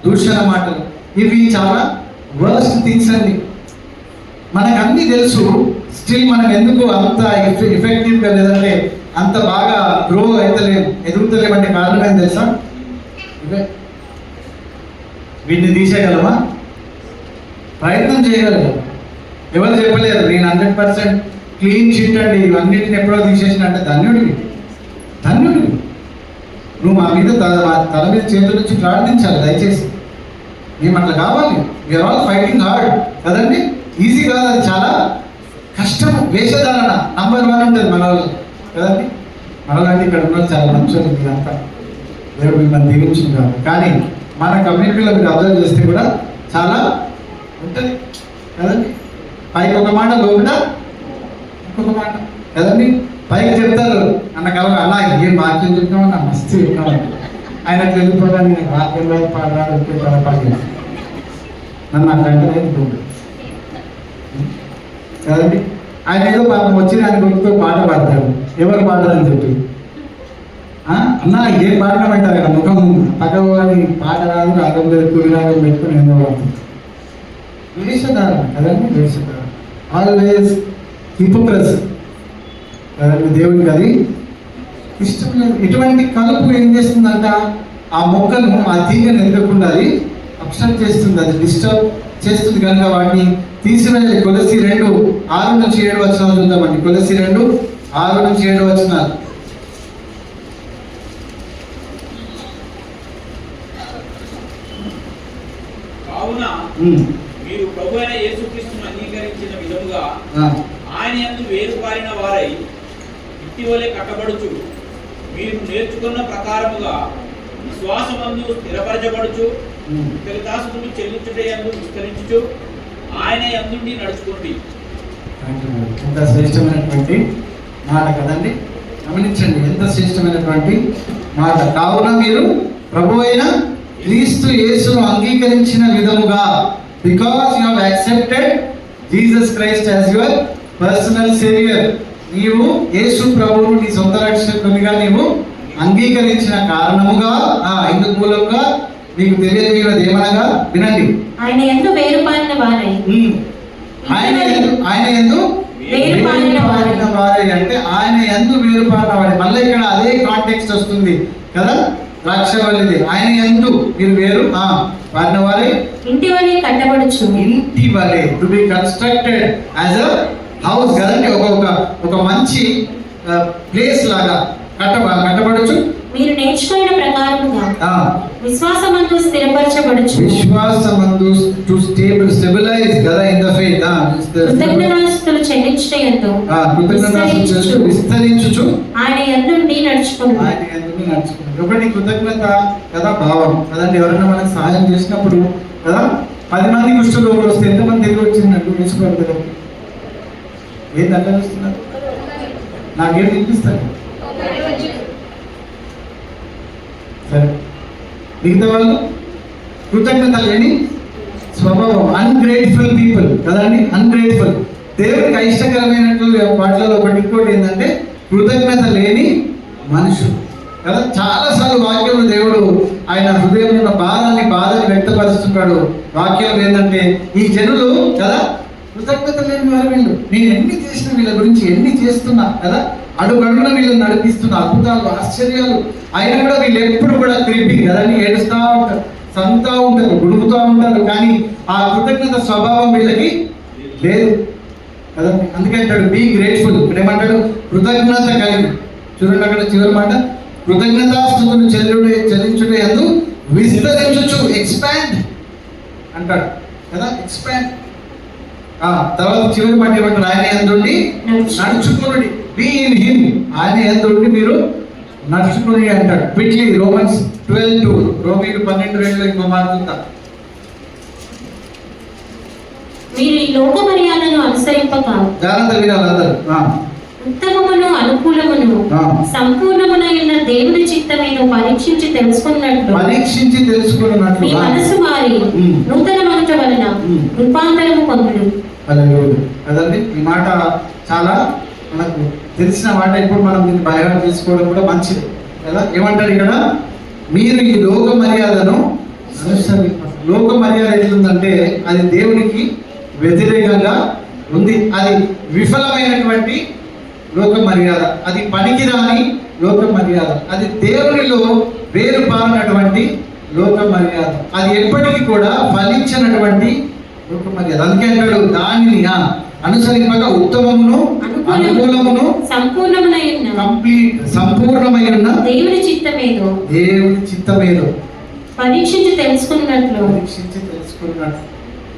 A: దూషణ మాటలు. ఇవి చాలా వర్స్ట్ థింగ్స్ అండి. మనకు అన్నీ తెలుసు, స్టిల్ మనం ఎందుకు అంత ఎఫెక్టివ్గా లేదంటే అంత బాగా గ్రో అవుతలేము, ఎదుగుతలేమంటే కారణం ఏం తెలుసా, ఇవే. వీటిని తీసేయగలమా? ప్రయత్నం చేయగలము. ఎవరు చెప్పలేరు నేను 100% క్లీన్ షీట్ అండి ఇవన్నిటిని ఎప్పుడో తీసేసిన అంటే ధన్యుడివి, ధన్యుడివి. నువ్వు మా మీద తల మీద చేతుల నుంచి ప్రార్థించాలి దయచేసి. మేము అట్లా కావాలి. వీఆర్ ఆల్ ఫైటింగ్ హార్డ్ కదండి, ఈజీ కాదు, అది చాలా కష్టం. వేషధారణ నంబర్ 1 ఉంటుంది మన వాళ్ళు కదండి. మనలాంటి ఇక్కడ ఉన్న చాలా మంచి మీరంతా దేవుడు మిమ్మల్ని దీవించింది కాదు. కానీ మన కమ్యూనిటీలో మీరు అబ్జర్వ్ చేస్తే కూడా చాలా ఉంటుంది కదండి. పైకి ఒక మాట, లోపల ఇంకొక మాట కదండి. పైకి చెప్తారు అన్న కలవ అలా ఏం వాక్యం చెప్తామన్నా మస్తు చెప్పినామండి, ఆయన వెళ్ళిపోవడానికి వాక్యంలో పాడాడు నన్ను అట్లాంటిదే కదండి. ఆయన ఏదో పాపం వచ్చి ఆయన గుర్తుతో పాట పాడతాడు, ఎవరు పాడదని చెప్పి అన్న ఏం పాడమంటారు కదా, ముఖం పక్కవాని పాట రాదు, రాగం లేదు, కురిరాగం పెట్టుకుని ఏందో వాడుతుంది. వేషధారణ కదండి, వేషధారణ ఆల్వేస్ హిపోక్రసీ కదండి. దేవుడికి అది ఇష్టం లేదు. ఇటువంటి కలుపు ఏం చేస్తుందంట, ఆ మొక్కను ఆ తీగను ఎదగకుండా అది అబ్స్ట్రక్ట్ చేస్తుంది, అది డిస్టర్బ్ చేస్తుంది. కనుక వాటిని తీసివేయాలి. కొలసి 2:6-7 చూద్దామండి. కొలసి 2:6-7.
C: కావున మీరు ప్రభువైన యేసుక్రీస్తును అంగీకరించిన విధముగా ఆయన యందు వేరుపారిన వారై ఇటీవలే కట్టబడుచు, మీరు నేర్చుకున్న ప్రకారముగా విశ్వాసమందు స్థిరపరచబడుచు, కృతజ్ఞతాస్తుతులు చెల్లించుటయందు విస్తరించుచు ఆయన యందుండి నడుచుకోండి.
A: ఎంత శ్రేష్టమైనటువంటి మాట కదండి. గమనించండి, ఎంత శ్రేష్టమైనటువంటి మాట. కావున మీరు ప్రభువైన క్రీస్తు యేసును అంగీకరించిన విధముగా, because you have accepted Jesus Christ as your personal saviour, నీవు యేసు ప్రభువును నీ సొంత రక్షకునిగా నీవు అంగీకరించిన కారణముగా, ఇందుకు మూలంగా మీకు తెలియజేయడం ఏమనగా, వినండి,
B: ఆయన యందు వేరుపారిన వారై,
A: ఆయన యందు వేరుపారిన వారై అంటే ఆయన యందు వేరుపారిన వారై. మళ్ళీ ఇక్కడ అదే కాంటెక్స్ట్ వస్తుంది కదా, ద్రాక్షవల్లిది. ఆయన యందు మీరు వేరు పారిన వారై
B: ఇంటి వలె కట్టబడుచు,
A: ఇంటి వలె to be constructed as a house కదండి. ఒక మంచి ప్లేస్ లాగా కట్టబడచ్చు.
B: మీరు నేర్చుకున్న ప్రకారముగా విశ్వాసమందు స్థిరపరచబడుచు,
A: విశ్వాసమందు టు స్టెబిలైజ్ కదా ఇన్ ద ఫెయిత్.
B: కృతజ్ఞతాస్తుతులు చెల్లించుటయందు
A: విస్తరించుచు
B: ఆయన యందుండి నడుచుకోండి.
A: ఒకటి కృతజ్ఞత కదా భావం కదండి. ఎవరైనా మనకు సహాయం చేసినప్పుడు కదా, 10 మంది కుష్ఠరోగులు వస్తే ఎంతమంది తిరిగి వచ్చిందంటూ వేసుకోవాలి కదా. ఏం అట్లా చూస్తున్నారు? నాకేం తినిపిస్తారు? సరే, మిగతా వాళ్ళు కృతజ్ఞత లేని స్వభావం, అన్గ్రేట్ఫుల్ పీపుల్ కదండి. అన్గ్రేట్ఫుల్, దేవుడికి అయిష్టకరమైనట్లు వాటిలో ఒకటి ఇంకోటి ఏంటంటే కృతజ్ఞత లేని మనుషులు కదా. చాలాసార్లు వాక్యంలో దేవుడు ఆయన హృదయంలో ఉన్న బాధని వ్యక్తపరుస్తున్నాడు. వాక్యం ఏంటంటే ఈ జనులు కదా కృతజ్ఞత లేని వారు వీళ్ళు, నేను ఎన్ని చేసిన వీళ్ళ గురించి ఎన్ని చేస్తున్నా కదా, అడుగడుగున వీళ్ళని నడిపిస్తున్న అద్భుతాలు ఆశ్చర్యాలు అయినా కూడా వీళ్ళు ఎప్పుడు కూడా క్రీపింగ్ కదని ఏడుస్తూ ఉంటారు, సంతా ఉంటారు, గుడుగుతూ ఉంటారు. కానీ ఆ కృతజ్ఞత స్వభావం వీళ్ళకి లేదు కదండి. అందుకే అంటాడు బీ గ్రేట్ఫుల్. ఇక్కడ ఏమంటాడు? కృతజ్ఞత కలిగి. చూడండి అక్కడ చివరి మాట, కృతజ్ఞతాస్తుతులు చెల్లించుటే యందు విస్తరించుచు, ఎక్స్పాండ్ అంటాడు కదా, ఎక్స్పాండ్. తర్వాత చివరి మాట ఏమంటాడు? ఆయన యందుండి నడుచుకునుడి, బీ ఇన్ హిమ్, ఆయన యందుండి మీరు నడుచుకుని అంటాడు. క్విక్లీ రోమన్స్ 12:2, రోమీలు 12:2 ఇంకో మాట ఉందా?
B: మీరు ఈ లోక మర్యాదను అనుసరింపక
A: జాగ్రత్త వినాలి అందరూ.
B: ఉత్తమమును అనుకూలమును సంపూర్ణమునైన దేవుని చిత్తమేను పరీక్షించి తెలుసుకున్నట్లు మీ మనసు మారి నూతన మనుట వలన రూపాంతరము పొందుడు.
A: అదండి, ఈ మాట చాలా మనకు తెలిసిన మాట. ఇప్పుడు మనం దీన్ని బయట తీసుకోవడం కూడా మంచిది కదా. ఏమంటారు ఇక్కడ? మీరు ఈ లోక మర్యాదను లోక మర్యాద ఎట్లుందంటే అది దేవునికి వ్యతిరేకంగా ఉంది. అది విఫలమైనటువంటి లోక మర్యాద, అది పనికిరాని లోక మర్యాద, అది దేవునిలో వేరుపారినటువంటి లోక మర్యాద, అది ఎప్పటికీ కూడా ఫలించినటువంటి లోక మర్యాద. అందుకే అంటాడు దానిని అనుసరింపగా ఉత్తమమును అనుకూలమును సంపూర్ణమైన దేవుని చిత్తమేదో
B: పరీక్షించి తెలుసుకున్నట్లు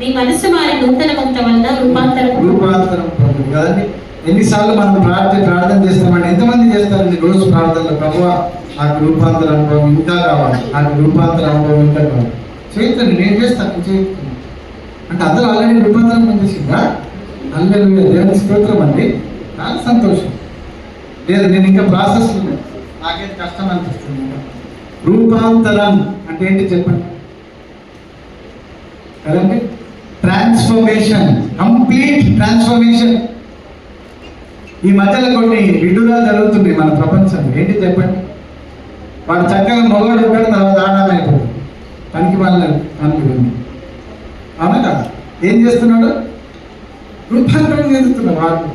B: మీ మనసు మారి నూతన మనుట వలన రూపాంతరం
A: కదండి. ఎన్నిసార్లు మనం ప్రార్థన చేస్తామంటే ఎంతమంది చేస్తారండి రోజు ప్రార్థనలో? ప్రభువా నాకు రూపాంతర అనుభవం ఇంకా కావాలి, నాకు రూపాంతర అనుభవం ఇంకా కావాలి. చేస్తాను, నేను చేస్తాను, చేస్తాను అంటే అందరూ ఆల్రెడీ రూపాంతరం పొందేసిందా? హల్లెలూయా, దేవుని స్తోత్రం అండి. చాలా సంతోషం. లేదు, నేను ఇంకా ప్రాసెస్ ఉన్నాను, నాకేం కష్టం అనిపిస్తుంది. రూపాంతరం అంటే ఏంటి చెప్పండి కదండి? Transformation, complete transformation. ఈ మధ్యలో కొన్ని విడుదల జరుగుతుంది మన ప్రపంచంలో. ఏంటి చెప్పండి? వాడు చక్కగా మొగోడు ఉంటాడు, తర్వాత ఆడామైపోతుంది, పనికి వాళ్ళ అనుకుంటుంది. అవునా కదా? ఏం చేస్తున్నాడు? రూపాంతరం చెందుతున్నాడు వాడు.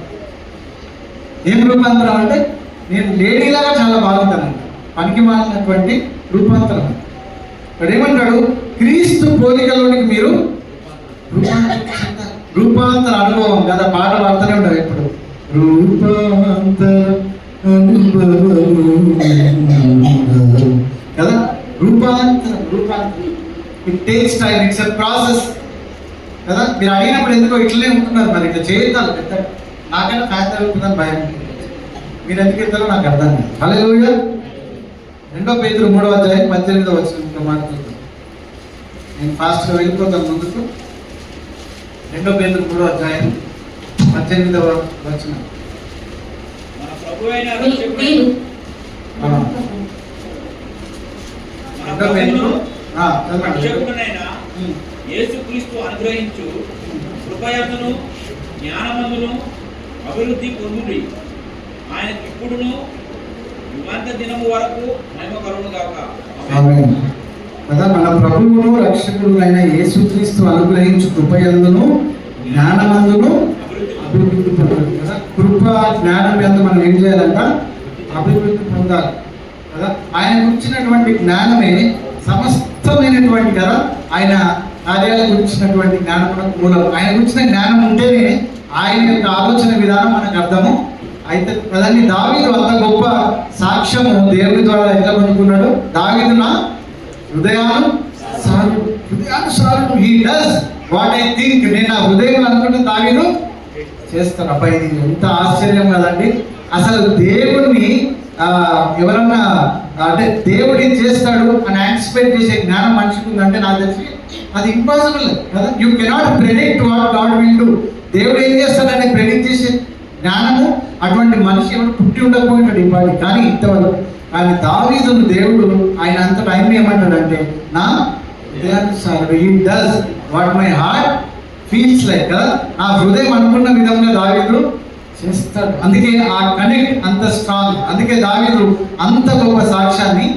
A: ఏం రూపాంతరం అంటే నేను లేడీలాగా చాలా బాగుంటానంట, పనికి మాలినటువంటి రూపాంతరం. ఇక్కడ ఏమంటాడు? క్రీస్తు పోలికలోనికి మీరు రూపాంతర అనుభవం కదా, పాట పాడుతూనే ఉంటారు ఇప్పుడు. రూపాంతర కదా, రూపాంతరం it takes time, it's a process కదా. మీరు అడిగినప్పుడు ఎందుకో ఇట్లనే ఉంటున్నారు, మరి ఇట్లా చేయాలి పెద్ద. నాకైనా ఫ్యాన్ తగ్గుతుందని భయం, మీరు ఎందుకు వెళ్తారో నాకు అర్థం కాదు. హల్లెలూయా. 2 పేతురు 3వ అధ్యాయం 18వ వచనం మాట్లాడుతున్నాను. నేను ఫాస్ట్గా వెళ్ళిపోతాను ముందుకు. 2 పేతురు 3వ అధ్యాయం 18వ వచనం.
C: మన ప్రభువైన రక్షకుడైన యేసుక్రీస్తు అనుగ్రహించు కృపయందును జ్ఞానమందును అభివృద్ధి పొందుడి. ఆయన ఇప్పుడును యుగాంత దినము వరకు మహిమ కలుగును గాక.
A: ఆమేన్. కదా, మన ప్రభువును రక్షకుడు అయిన యేసుక్రీస్తు అనుగ్రహించు కృపయందును జ్ఞానమందును అభివృద్ధి పొందాలి కదా. కృప జ్ఞానం యందు మనం ఏం చేయాలంట? అభివృద్ధి పొందాలి కదా. ఆయన గురించినటువంటి జ్ఞానమే సమస్తమైనటువంటి కదా, ఆయన కార్యాల గురించినటువంటి జ్ఞానం మూలం. ఆయన గురించిన జ్ఞానం ఉంటేనే ఆయన యొక్క ఆలోచన విధానం మనకు అర్థము అయితే కదండి. దావీదు అంత గొప్ప సాక్ష్యము దేవుని ద్వారా ఎట్లా పొందుకున్నాడు? దావీదు నా హృదయానుసారుడు, he does what I think. నేను ఆ హృదయం అనుకుంటే దావీదు చేస్తాను. అబ్బాయి ఇది ఎంత ఆశ్చర్యం కదండి. అసలు దేవుణ్ణి ఎవరన్నా అంటే దేవుడు ఏం చేస్తాడు అని యాంటిసిపేట్ చేసే జ్ఞానం మనిషికి ఉందంటే నాకు తెలిసి అది ఇంపాసిబుల్ కదా. You cannot predict what God will do. దేవుడు ఏం చేస్తాడని ప్రెడిక్ట్ చేసే జ్ఞానము అటువంటి మనిషి ఎవరు పుట్టి ఉండకపోయినాడు ఇవ్వాలి. కానీ ఇంతవరకు కానీ దావీదును దేవుడు ఆయన అంతటా ఆయన ఏమంటాడంటే నా హృదయానుసారుడు, he does what my heart feels like కదా. నా హృదయం అనుకున్న విధంగా దావీదు చేస్తాడు. అందుకే ఆ కనెక్ట్ అంత స్ట్రాంగ్. అందుకే దావీదు అంత గొప్ప సాక్ష్యాన్ని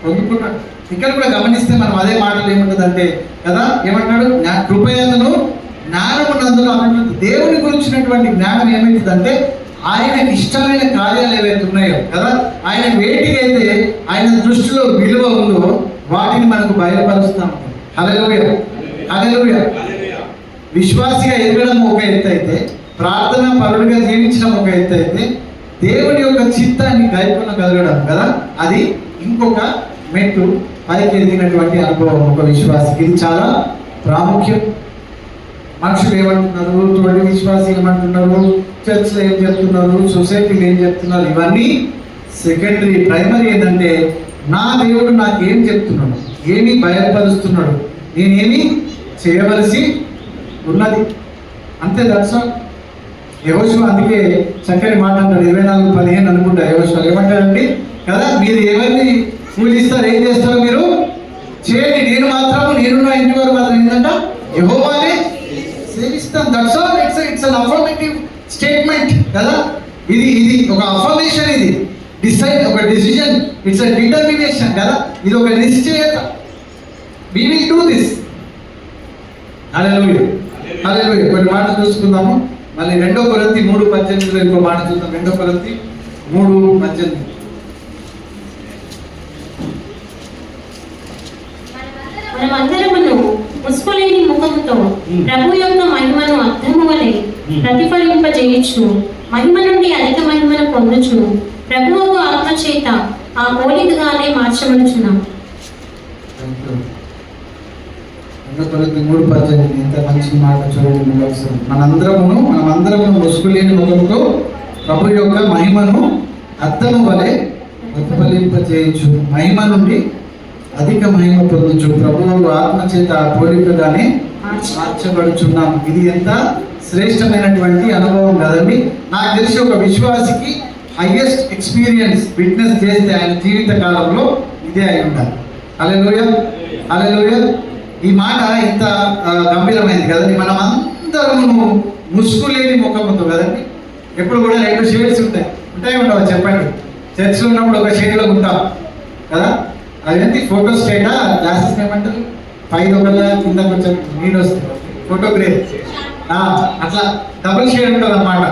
A: పొందుకున్నాడు. ఇక్కడ కూడా గమనిస్తే మనం అదే మాటలు ఏముంటుందంటే కదా, ఏమంటాడు? కృపయందును జ్ఞానమునందును అన్నట్టు దేవుని గురించినటువంటి జ్ఞానం ఏమైతుందంటే ఆయనకి ఇష్టమైన కార్యాలు ఏవైతే ఉన్నాయో కదా, ఆయన వేటికైతే ఆయన దృష్టిలో విలువ ఉందో వాటిని మనకు బయలుపరుస్తాం. హల్లెలూయా, హల్లెలూయా. విశ్వాసిగా ఎదగడం ఒక ఎత్తు అయితే, ప్రార్థన పరుడుగా జీవించడం ఒక ఎత్తు అయితే, దేవుని యొక్క చిత్తాన్ని గైకొనగలగడం కదా, అది ఇంకొక మెట్టు పైకి ఎదిగినటువంటి అనుభవం ఒక విశ్వాసికి. ఇది చాలా ప్రాముఖ్యం. మనుషులు ఏమంటున్నారు, తోటి విశ్వాసి ఏమంటున్నారు, చర్చ్లో ఏం చెప్తున్నారు, సొసైటీలో ఏం చెప్తున్నారు, ఇవన్నీ సెకండరీ. ప్రైమరీ ఏంటంటే నా దేవుడు నాకు ఏం చెప్తున్నాడు, ఏమి బయలుపరుస్తున్నాడు, నేనేమి చేయవలసి ఉన్నది, అంతే. దర్శనం యెహోషువ అందుకే చక్కని మాట అంటాడు, 24:15 అనుకుంటా. యెహోషువ ఏమంటాడండి కదా, మీరు ఎవరిని పూజిస్తారు, ఏం చేస్తారో మీరు చేయండి, నేను నా ఇంటి వారు మాత్రం ఏంటంట యెహోవానే సేవిస్తాను. That's all. It's an affirmative statement కదా. ఇది ఒక అఫర్మేషన్, ఇది డిసైడ్, ఒక డెసిషన్, ఇట్స్ అ డిటర్మినేషన్ కదా. ఇది ఒక నిశ్చయత. We will do this. హల్లెలూయా, హల్లెలూయా. కొన్ని మాటలు చూసుకుందాము. మళ్ళీ 2 కొరింథీ 3:18 ఇంకో మాట చూద్దాం. 2 కొరింథీ 3:18.
B: మనమందరమును ముసుకులేని ముఖముతో ప్రభు యొక్క మహిమను అర్థము వలె ప్రతిఫలింపజేయచ్చు, మహిమ నుండి అధిక మహిమను పొందుచు ప్రభువుకు ఆత్మ చేత ఆ పోలికగానే మార్చబడుచున్నాం.
A: 2 కొరింథీ 3:18 ఎంత మంచి మాట చూడండి. మనమందరము ముసుగులేని ముఖముతో ప్రభు యొక్క మహిమను అద్దము వలె ప్రతిఫలింపజేయచ్చు, మహిమ నుండి అధిక మహిమ పొందొచ్చు, ప్రభువు ఆత్మ చేత పోలికగానే మార్చబడుచున్నాం. ఇది ఎంత శ్రేష్టమైనటువంటి అనుభవం కదండి. నాకు తెలిసి ఒక విశ్వాసికి హైయెస్ట్ ఎక్స్పీరియన్స్ విట్నెస్ చేస్తే ఆయన జీవిత కాలంలో ఇదే అయి ఉండాలి. హల్లెలూయా, హల్లెలూయా. ఈ మాట ఇంత గంభీరమైంది కదండి. మనం అందరము ముసుగులేని ముఖముతో కదండి. ఎప్పుడు కూడా 2 షేడ్స్ ఉంటాయి ఉండవు చెప్పండి. చర్చిలో ఉన్నప్పుడు ఒక షేడ్లో ఉంటాం కదా. అదేంటి ఫోటో స్టేటా, గ్లాసెస్ ఏమంటారు, పైన ఒకళ్ళ కింద కొంచెం నీడ్ వస్తుంది, ఫోటోగ్రేఫ్ అట్లా డబుల్ షేడ్ ఉంటుంది అన్నమాట.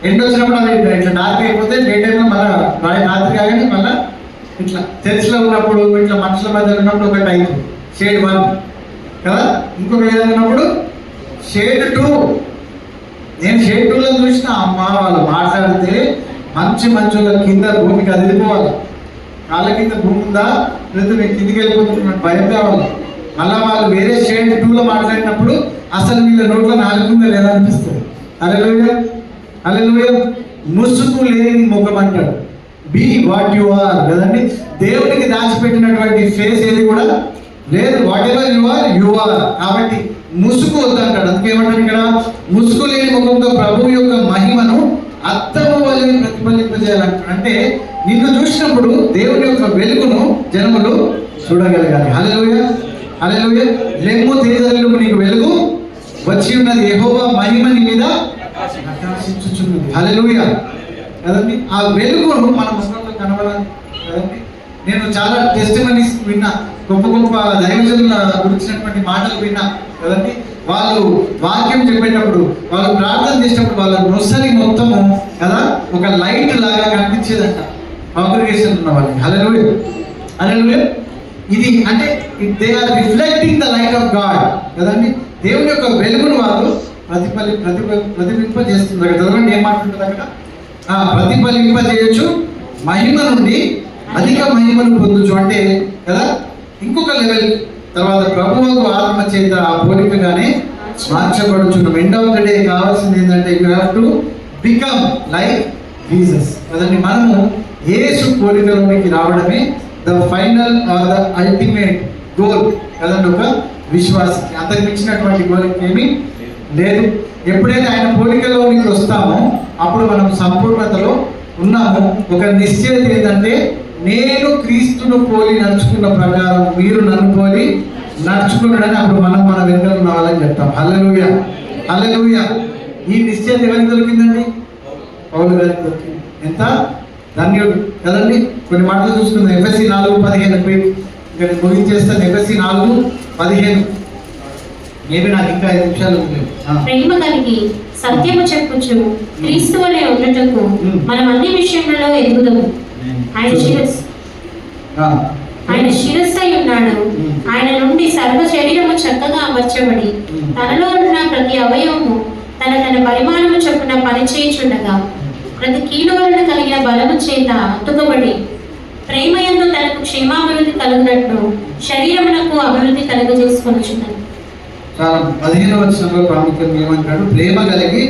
A: ఎండ్ వచ్చినప్పుడు అది ఇట్లా డార్క్ అయిపోతే డే టైంలో మళ్ళీ రాత్రి కాగానే మళ్ళీ ఇట్లా చర్చ్లో ఉన్న ఉన్నప్పుడు, ఇట్లా మనుషుల మధ్య ఉన్నప్పుడు ఒక టైప్ షేడ్ 1 కదా, ఇంకొక విధంగా ఉన్నప్పుడు షేడ్ 2. నేను షేడ్ 2లో చూసిన అమ్మ వాళ్ళు మాట్లాడితే మంచుల కింద భూమికి అదిరిపోవాలి. కాళ్ళ కింద భూమి ఉందా లేదా నేను కిందికి వెళ్ళిపోతున్నాను భయం కావాలి. మళ్ళా వాళ్ళు వేరే షేడ్ 2లో మాట్లాడినప్పుడు అసలు వీళ్ళ నోట్లో నాలుగుందా లేదా అనిపిస్తుంది. హల్లెలూయా హల్లెలూయా. ముసుగు లేని ముఖం అంటాడు, బీ వాట్ యు ఆర్ కదండి. దేవునికి దాచిపెట్టినటువంటి ఫేస్ ఏది కూడా లేదు. Whatever you are. కాబట్టి ముసుగు వద్దంటాడు. అందుకేమంటాడు ఇక్కడ, ముసుగు లేని ముఖంతో ప్రభువు యొక్క మహిమను అద్దము వలె ప్రతిఫలింపజేయాలంటాడు. అంటే నిన్ను చూసినప్పుడు దేవుని యొక్క వెలుగును జనములు చూడగలగాలి. హల్లెలూయా హల్లెలూయా. లెమ్ము తేజరిల్లుము, నీకు వెలుగు వచ్చి ఉన్నది, యెహోవా మహిమ నీ మీద ప్రకాశించుచున్నది. హల్లెలూయా కదండి. ఆ వెలుగును మన ముఖంలో కనబడాలి కదండి. నేను చాలా టెస్టిమనీస్ విన్నా, గొప్ప దైవజనుల గురించినటువంటి మాటలు విన్నా కదండి. వాళ్ళు వాక్యం చెప్పేటప్పుడు, వాళ్ళు ప్రార్థన చేసేటప్పుడు వాళ్ళ నొసరి మొత్తము కదా ఒక లైట్ లాగా కనిపించేదంట కాంగ్రిగేషన్ ఉన్న వాళ్ళకి. హల్లెలూయా హల్లెలూయా. ఇది అంటే they are reflecting the light of God కదండి. దేవుని యొక్క వెలుగును వాళ్ళు ప్రతిఫలింపజేస్తుంది. చదవండి ఏం మాట్లాడుతుంది అక్కడ, ప్రతిఫలింపజేయచ్చు, మహిమ నుండి అధిక మహిమను పొందొచ్చు అంటే కదా. ఇంకొక లెవెల్ తర్వాత ప్రభువుకు ఆత్మ చేత ఆ పోలికగానే మార్చబడుచున్నాం. ఎండ్ ఆఫ్ ద డే కావాల్సింది ఏంటంటే you have to become like Jesus కదండి. మనము యేసు పోలికలోనికి రావడమే the final or the ultimate goal కదండి. ఒక విశ్వాసం అంతకు మించినటువంటి గోల్ ఏమీ లేదు. ఎప్పుడైతే ఆయన పోలికలోనికి వస్తామో అప్పుడు మనం సంపూర్ణతలో ఉన్నాము. ఒక నిశ్చయత ఏంటంటే, నేను క్రీస్తును పోలి నడుచుకున్న ప్రకారం మీరు నన్ను పోలి నడుచుకున్నాడని అప్పుడు మనం మన వెనుకలు ఉన్న వాళ్ళని చెప్తాం. హల్లెలూయా హల్లెలూయా. ఈ నిశ్చయత ఎవరికి దొరికిందండి? పౌలు గారికి దొరికింది. ఎంత ధన్యుడు కదండి. కొన్ని మాటలు చూసుకుందాం. ఎఫెసీ 4:15 ఇక్కడ ముగించేస్తాను. ఎఫెసీ 4:15. ఏమి నాకు ఇంకా 5 నిమిషాలు
B: ప్రేమ కలిగి సత్యము చెప్పుచు క్రీస్తు వలె ఉండటకు మనం అన్ని విషయములలో ఎదుగుదాము. ఆయన శిరస్సు అయి ఉన్నాడు. ఆయన నుండి సర్వ శరీరము చక్కగా అమర్చబడి తనలో ఉన్న ప్రతి అవయవము తన పరిమాణము చొప్పున పనిచేయుచుండగా ప్రతి కీలు వలన కలిగిన బలము చేత అతుకబడి ప్రేమయందు తనకు క్షేమాభివృద్ధి కలుగునట్లు శరీరమునకు అభివృద్ధి కలుగజేసుకొనుచున్నది.
A: చాలా 15వ వచనంలో ప్రాముఖ్యంగా ఏమంటాడు, ప్రేమ కలిగి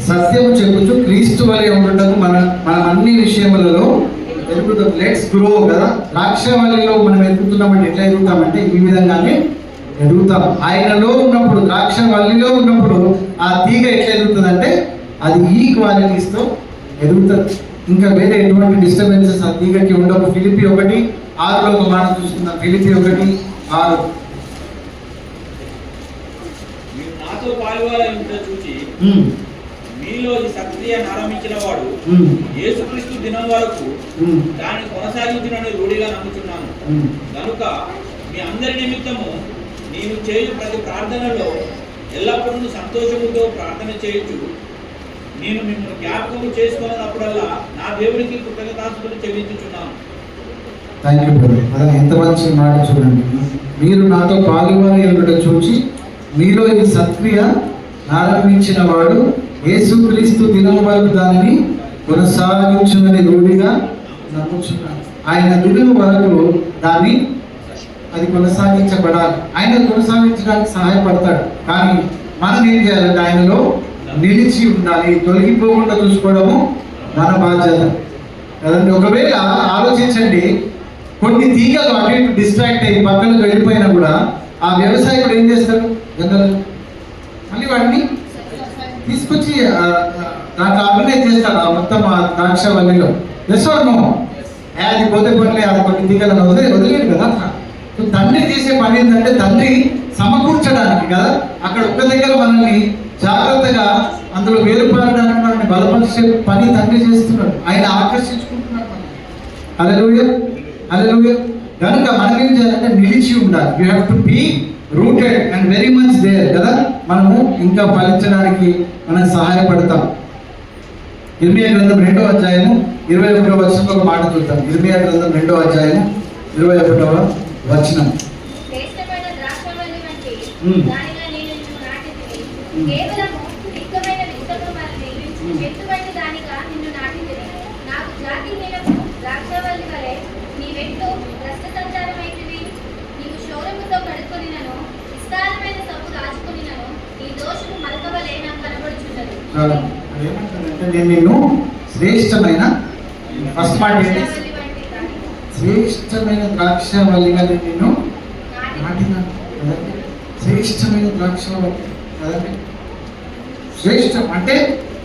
A: సత్యము చెప్పుచు క్రీస్తు వలె ఉండటకు మనం అన్ని విషయములలో ఎదుగుతాం. లెట్స్ గ్రో కదా. ద్రాక్షవల్లిలో మనం ఎదుగుతున్నామంటే ఎట్లా ఎదుగుతామంటే ఈ విధంగానే ఎదుగుతాం. ఆయనలో ఉన్నప్పుడు, ద్రాక్షవల్లిలో ఉన్నప్పుడు ఆ తీగ ఎట్లా ఎదుగుతుందంటే అది ఈ క్వాలిటీస్తో ఎదుగుతుంది. ఇంకా వేరే ఎటువంటి డిస్టర్బెన్సెస్ ఆ తీగకి ఉండవు. ఫిలిప్పీ 1:6 ఒక మాట చూసుకుందాం. ఫిలిప్పీ 1:6.
C: నాతో పాలువారై ఉంటే చూచి మీలో ఈ సక్రియ ఆరంభించిన వాడు యేసుక్రీస్తు దినం వరకు దాన్ని కొనసాగించునని రూఢిగా నమ్ముతున్నాను. కనుక మీ అందరి నిమిత్తము నేను చేయు ప్రతి ప్రార్థనలో ఎల్లప్పుడూ సంతోషముతో ప్రార్థన చేయొచ్చు. నేను మిమ్మల్ని జ్ఞాపకం చేసుకున్నప్పుడల్లా నా దేవునికి కృతజ్ఞతాస్తుతులు చెల్లించుచున్నాను.
A: Thank you brother. అదే ఎంత మంచి మాట చూడండి. మీరు నాతో పాలువారై ఉండటం చూచి మీలో ఈ సత్క్రియ ఆరంభించిన వాడు యేసుక్రీస్తు దినం వరకు దానిని కొనసాగించునని రూఢిగా నమ్ముచున్నాను. ఆయన దినం వరకు దాన్ని అది కొనసాగించబడాలి. ఆయన కొనసాగించడానికి సహాయపడతాడు. కానీ మనం ఏం చేయాలంటే ఆయనలో నిలిచి ఉండాలి. తొలగిపోకుండా చూసుకోవడము మన బాధ్యత కదండి. ఒకవేళ ఆలోచించండి, కొన్ని తీగలు అటు ఇటు డిస్ట్రాక్ట్ అయ్యి పక్కనకు వెళ్ళిపోయినా కూడా ఆ వ్యవసాయకుడు ఏం చేస్తాడు? మళ్ళీ వాటిని తీసుకొచ్చి దాంట్లో ఆర్గనైజ్ చేస్తాడు. ఆ మొత్తం ఆ ద్రాక్ష వల్లిలో నో అది పోతే పనిలే, అది కొన్ని తీగలను వదిలేడు కదా. సో తండ్రి చేసే పని ఏంటంటే తండ్రి సమకూర్చడానికి కదా. అక్కడ ఒక్క దగ్గర మనల్ని జాగ్రత్తగా అందులో వేరుపడడానికి మనల్ని బలపరిచే పని తండ్రి చేస్తున్నాడు. ఆయన ఆకర్షించుకుంటున్నాడు మనల్ని. హల్లెలూయా హల్లెలూయా. కనుక మనం ఏం చేయాలంటే నిలిచి ఉండాలి. You have to be rooted and very much there కదా. మనము ఇంకా ఫలించడానికి మనం సహాయపడతాం. ఇర్మియా గ్రంథం 2వ అధ్యాయము 21వ వచనంలో ఒక మాట చూద్దాం. ఇర్మియా గ్రంథం 2వ అధ్యాయము 21వ వచనం.
B: శ్రేష్టమైన ద్రాక్షావల్లి వంటి
A: మ్మ్.
B: దానిగా నేను నిన్ను నాటితిని.
A: మ్మ్.
B: కేవలము రిక్తమైన విత్తము వలె చెట్టు వంటి దానిగా నిన్ను నాటితిని. నాకు జాతిహీనము ద్రాక్షావల్లి వలె నీవెట్లు భ్రష్ట సంచారమైతివి. నీవు శౌర్యముతో కడుక్కొనినను విస్తారమైన సబ్బు రాజుకొనినను నీ దోషము మరక వలె నాకు కనబడుచున్నది.
A: చాలా అది ఏమంటారంటే నేను నిన్ను శ్రేష్టమైన, ఫస్ట్ మాట ఏంటి?
B: ద్రాక్షావల్లి వంటి దానిగా
A: శ్రేష్టమైన ద్రాక్షవల్లిగా నేను నిన్ను
B: నాటితిని.
A: నాటినాను కదండి. శ్రేష్టమైన ద్రాక్షవల్లి కదండి. శ్రేష్టం అంటే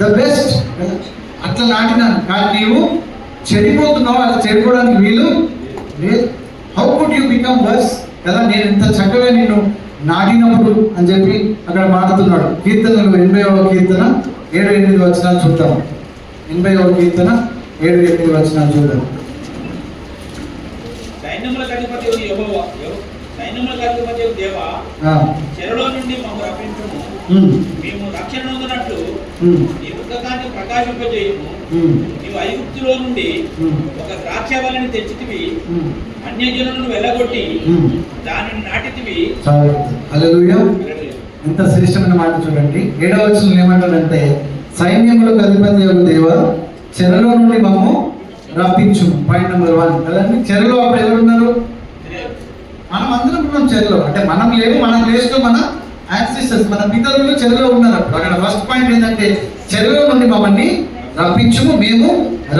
A: ద బెస్ట్ కదా, అట్లా నాటినాను. కానీ నీవు చెడిపోతున్నావు, అలా చెడిపోవడానికి వీలు లేదు. How could you become worse కదా, నేను ఇంత చక్కగా నిన్ను నాటినప్పుడు అని చెప్పి అక్కడ మాడుతున్నాడు. కీర్తనలు 80వ కీర్తన 7-8 వచనాలు చూద్దాం. 80వ కీర్తన 7-8 వచనాలు చూద్దాం.
C: సైన్యములకు అధిపతి యెహోవా, సైన్యములకు అధిపతి దేవా,
A: ఆ,
C: చెరలో నుండి మమ్ము రప్పించుము.
A: ఉమ్,
C: మేము రక్షణ నొందినట్లు
A: ఉమ్,
C: నీ ముఖకాంతి ప్రకాశింపజేయము.
A: ఉమ్,
C: నీవు ఐగుప్తులో నుండి
A: ఉమ్,
C: ఒక ద్రాక్షవల్లిని తెచ్చితివి,
A: ఉమ్,
C: అన్యజనులను వెళ్ళగొట్టి
A: ఉమ్.
C: దానిని నాటితివి.
A: చాలు. హల్లెలూయా. ఎంత శ్రేష్టమైన మాట చూడండి. 7వ వచనంలో ఏమంటాడంటే సైన్యములకు అధిపతి యొక్క దేవ, చెరలో నుండి మమ్ము రప్పించు. పాయింట్ నెంబర్ 1 కదండి. చెరలో అప్పుడు ఎవరున్నారు? మనం అందరం ఉన్నాం చెరలో. అంటే మనం లేవు, మన ప్లేస్లో మన యాన్సిస్టర్స్, మన పితరులు చెరలో ఉన్నారు. అప్పుడు అక్కడ ఫస్ట్ పాయింట్ ఏంటంటే చెరలో నుండి మమ్మల్ని రప్పించుము, మేము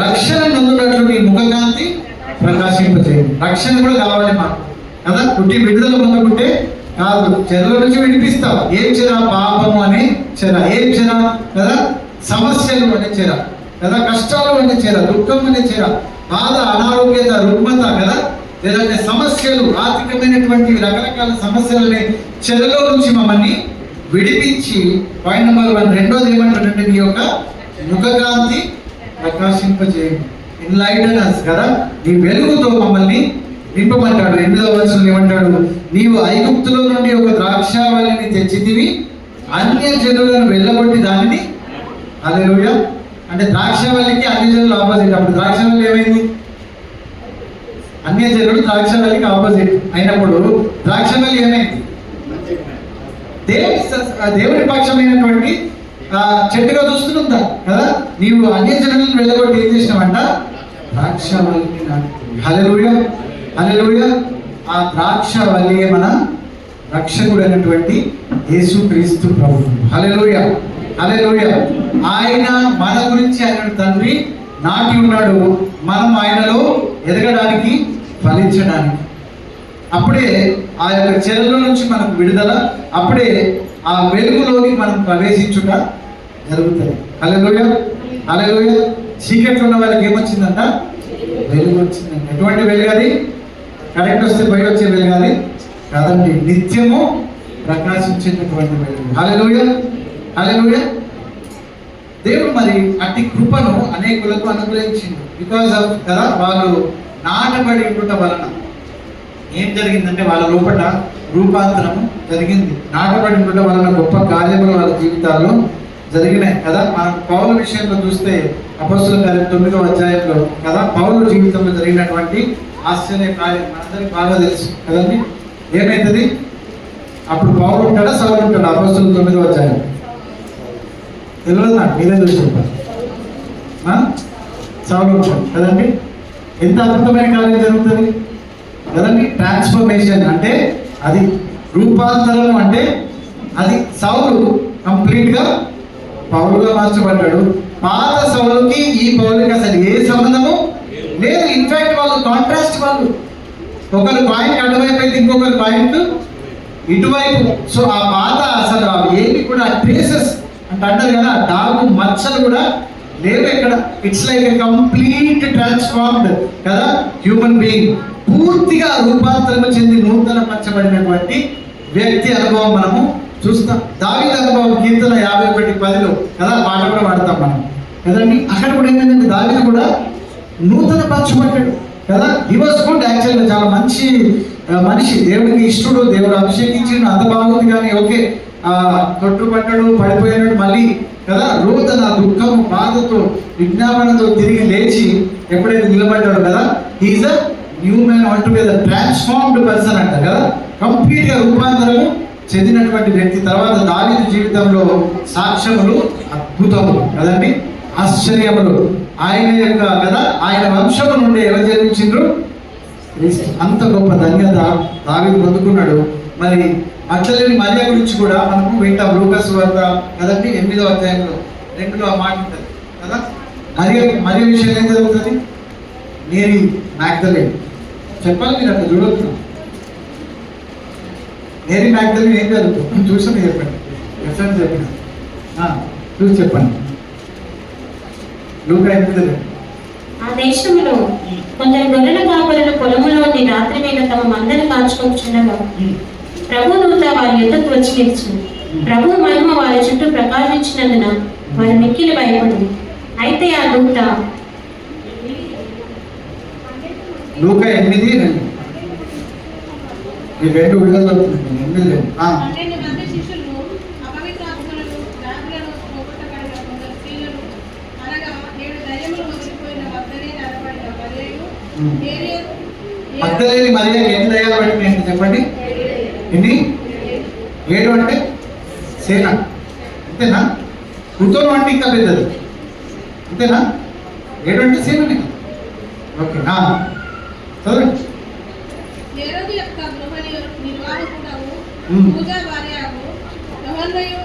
A: రక్షణ నొందినట్లు నీ ముఖకాంతి ప్రకాశింపజేయండి. రక్షణ కూడా కావాలి మాకు కదా. పుట్టి విడుదల పొందుకుంటే కాదు, చెరలో నుంచి విడిపిస్తావు. ఏం చెర? పాపము అనే చెర. ఏం చెర కదా? సమస్యలు అనే చెర కదా, కష్టాలు అనే చెర, దుఃఖం అనే చెర, బాధ, అనారోగ్యత, రుగ్మత కదా, లేదంటే సమస్యలు, ఆర్థికమైనటువంటి రకరకాల సమస్యలని చెరలో నుంచి మమ్మల్ని విడిపించి, పాయింట్ నెంబర్ 1 రెండోది ఏమంటారంటే నీ యొక్క ముఖకాంతి ప్రకాశింపజేయండి. ఎన్లైటన్ us కదా, నీ వెలుగుతో మమ్మల్ని నింపమంటాడు. 8వ వచనంలో ఏమంటాడు? నీవు ఐగుప్తులో నుండి ఒక ద్రాక్షావల్లిని తెచ్చితివి, అన్య జనులను వెళ్ళగొట్టి దానిని. హల్లెలూయా. అంటే ద్రాక్షావల్లికి అన్య జనులు ఆపోజిట్. అప్పుడు ద్రాక్షావల్లి ఏమైంది? అన్య జనులు ద్రాక్షావల్లికి ఆపోజిట్ అయినప్పుడు ద్రాక్షావల్లి ఏమైంది? దేవుని పక్షమైనటువంటి చెట్టుగా చూస్తుందా కదా. నీవు అన్య జనులను వెళ్ళగొట్టి ఏం చేసినావంట? ద్రాక్షావల్లిని నాటితివి. హల్లెలూయా. హల్లెలూయా. ఆ ద్రాక్షవల్లియే మన రక్షకుడు అయినటువంటి యేసుక్రీస్తు ప్రభువు. హల్లెలూయా. హల్లెలూయా. ఆయన మన గురించి ఆయన తండ్రి నాటి ఉన్నాడు, మనం ఆయనలో ఎదగడానికి, ఫలించడానికి. అప్పుడే ఆ యొక్క చెరలో నుంచి మనకు విడుదల, అప్పుడే ఆ వెలుగులోకి మనం ప్రవేశించుట జరుగుతుంది. హల్లెలూయా. హల్లెలూయా. చీకట్లో ఉన్న వాళ్ళకి ఏమొచ్చిందంట? వెలుగు వచ్చిందంట. ఎటువంటి వెలుగు అది? కరెంట్ వస్తే బయట వచ్చే వెలుగు అది కాదండి, నిత్యము ప్రకాశించేటటువంటి వెలుగు. హల్లెలూయా. హల్లెలూయా. దేవుడు మరి అట్టి కృపను అనేకులకు అనుగ్రహించింది. బికాజ్ ఆఫ్ కదా, వాళ్ళు నాటబడి ఉండటం వలన ఏం జరిగిందంటే వాళ్ళ లోపల రూపాంతరము జరిగింది. నాటబడి ఉండటం వలన గొప్ప కార్యములు వాళ్ళ జీవితాల్లో జరిగినాయి కదా. మనం పౌలు విషయంలో చూస్తే అపొస్తలుల కార్యం 9వ అధ్యాయంలో కదా, పౌలు జీవితంలో జరిగినటువంటి ఆశ్చర్య కార్యం మనందరికీ బాగా తెలుసు కదండి. ఏమైతుంది? అప్పుడు పౌలు ఉంటాడా, సౌలు ఉంటాడా? అపొస్తలుల 9వ అధ్యాయం తెలియదు నాకు, మీరే చూసి చెప్పారు. సౌలు ఉంటాడు కదండి. ఎంత అద్భుతమైన కార్యం జరుగుతుంది కదండి. ట్రాన్స్ఫర్మేషన్ అంటే అది రూపాంతరం, అంటే అది సౌలు కంప్లీట్గా పౌలుగా మార్చబడ్డాడు. పాత సౌలుకి ఈ పౌలుకి అసలు ఏ సంబంధము లేదు. ఇన్ఫాక్ట్ వాళ్ళు కాంట్రాస్ట్. వాళ్ళు ఒకరు పాయింట్ అటువైపు అయితే ఇంకొకరు పాయింట్ ఇటువైపు. సో ఆ పాత అసలు అవి ఏమి కూడా ట్రేసెస్ అంటే అంటారు కదా, డాగు మచ్చలు కూడా లేవు ఎక్కడ. It's like a complete transformed కదా హ్యూమన్ బీయింగ్. పూర్తిగా రూపాంతరం చెంది నూతన పరచబడినటువంటి వ్యక్తి అనుభవం మనము చూస్తాం. దావీదు అనుభవం కీర్తన 51:10 కదా, పాట కూడా పాడతాం మనం కదండి. అక్కడ కూడా ఏంటంటే దావీదు కూడా నూతన పరచబడ్డాడు కదా. హి వాస్ గుడ్ యాక్చువల్గా, చాలా మంచి మనిషి, దేవుడికి ఇష్టడు, దేవుడు అభిషేకించిండు, అంత బాగుంది. కానీ ఓకే, తొట్టుపడ్డాడు, పడిపోయినాడు, మళ్ళీ కదా రోదన, దుఃఖము, బాధతో, విజ్ఞాపనతో తిరిగి లేచి ఎప్పుడైతే నిలబడ్డాడు కదా, he's a new man altogether transformed person అంటారు కదా, కంప్లీట్గా రూపాంతరము చెందినటువంటి వ్యక్తి. తర్వాత దావీదు జీవితంలో సాక్ష్యములు అద్భుతములు కదండి, ఆశ్చర్యములు. ఆయన యొక్క కదా ఆయన వంశము నుండి ఎవరు జన్మించిండ్రు? క్రీస్తు. అంత గొప్ప ధన్యత దావీదు పొందుకున్నాడు. మరి మగ్దలేని మరియ గురించి కూడా మనము వింటాం. లూకాసు వార్త కదండి 8వ అధ్యాయంలో 2లో ఆ మాట ఉంటుంది కదా. మరియ విషయం ఏం జరుగుతుంది? మేరీ మ్యాగ్దలేన్ చెప్పాలి, మీరు అట్లా చూడొచ్చు. మేరీ మ్యాగ్దలేన్ ఏం జరుగుతుంది చూసి మీరు చెప్పండి. ఎఫ్ఎం చెప్పిన చూసి చెప్పండి. లూకా 8.
B: ఆ దేశంలో కొందరు గొర్రెల కాపరులు పొలములోని రాత్రి వేళ తమ మందను కాచుకొచ్చుండగా ప్రభు దూత వారి యుద్ధకు వచ్చి నిలిచింది. ప్రభు మహిమ వారి చుట్టూ ప్రకాశించినందున వారు మిక్కిలి భయపడింది. అయితే ఆ దూత
A: లూకా 8:2 ఈ 2 విడుదల 8.
D: 12 మంది శిష్యులు అపవిత్రాత్మలను రాజులను పోగొట్టగలిగిన కొందరు స్త్రీలను అనగా 7 దయ్యములు వదిలిపోయిన మగ్దలేని అనబడిన మరియయు
A: మగ్దలేని మరియ ఎన్ని దయ్యాలు పట్టినాయండి చెప్పండి? ఎన్ని? 7 అంటే సేన అంతేనా? కుతోను అంటే ఇంకా పెద్దది అంతేనా? 7 అంటే సేననే. ఓకే చదవండి.
D: హేరోదు యొక్క గృహ నిర్వాహకుడవు పూజా భార్యకు యోహన్నయు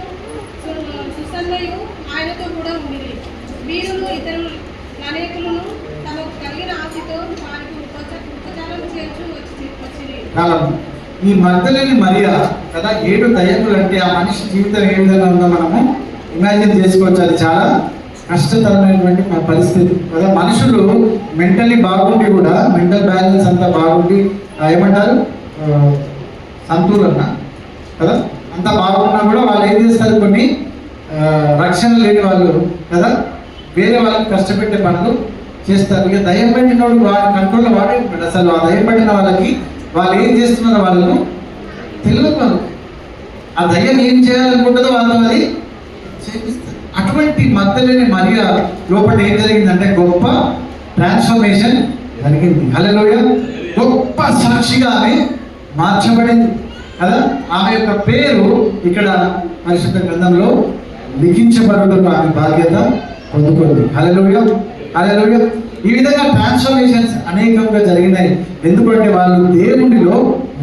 D: సుసన్నయు ఆయనతో కూడా ఉండిరి. వీరులు ఇతరులు అనేకులను తమకు కలిగిన ఆశతో వారికి ఉపచారం చేర్చు వచ్చిరి.
A: ఈ మగ్దలేని మరియ కదా 7 దయ్యములు అంటే ఆ మనిషి జీవితం ఏ విధంగా ఉందో మనము ఇమాజిన్ చేసుకోవచ్చు. అది చాలా కష్టతరమైనటువంటి పరిస్థితి కదా. మనుషులు మెంటల్లీ బాగుండి కూడా, మెంటల్ బ్యాలెన్స్ అంతా బాగుండి ఏమంటారు సంతూలన కదా, అంతా బాగున్నా కూడా వాళ్ళు ఏం చేస్తారు, కొన్ని రక్షణ లేని వాళ్ళు కదా వేరే వాళ్ళకి కష్టపెట్టే పనులు చేస్తారు. ఇక దయ్యం పట్టినోడు వాడి కంట్రోల్లో వాడే ఉంటాడు. అసలు ఆ దయ్యం పట్టిన వాళ్ళకి వాళ్ళు ఏం చేస్తున్నారో వాళ్ళను తెలియదు. వాళ్ళు ఆ దయ్యం ఏం చేయాలనుకుంటుందో వాళ్ళు అది చేపిస్తారు. అటువంటి మగ్దలేని మరియ లోపల ఏం జరిగిందంటే గొప్ప ట్రాన్స్ఫర్మేషన్ జరిగింది. హల్లెలూయా. గొప్ప సాక్షిగా ఆమె మార్చబడింది కదా. ఆమె యొక్క పేరు ఇక్కడ పరిశుద్ధ గ్రంథంలో లిఖించబడుతున్న ఆమె బాధ్యత పొందుకుంది. హల్లెలూయా, హల్లెలూయా. ఈ విధంగా ట్రాన్స్ఫర్మేషన్స్ అనేకంగా జరిగినాయి. ఎందుకంటే వాళ్ళు దేవునిలో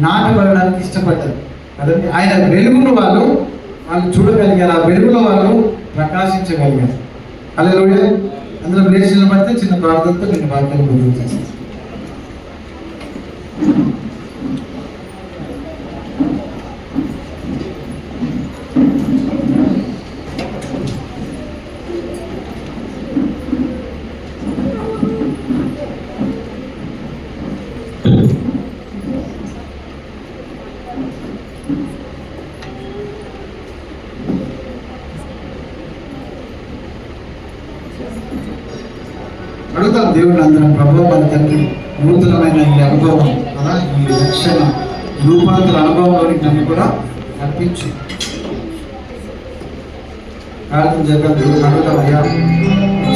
A: నాటబడడానికి ఇష్టపడ్డారు కదండి. ఆయన వెలుగును వాళ్ళు చూడగలిగారు. ఆ వెలుగులో వాళ్ళు ప్రకాశించగలిగారు. హల్లెలూయా. అందులో లేచిన పడితే చిన్న ప్రార్థనతో నేను వాక్యాన్ని ముందుకు చేస్తాను. అడుగుతాం దేవుడిని అందరం, ప్రభు మన తండ్రి నూతనమైన ఈ అనుభవం కదా, ఈ రక్షణ రూపాంతర అనుభవంలోని నన్ను కూడా అర్పించు. ప్రార్థన చేద్దాం. దేవుడిని అడుగుతాం, అయ్యా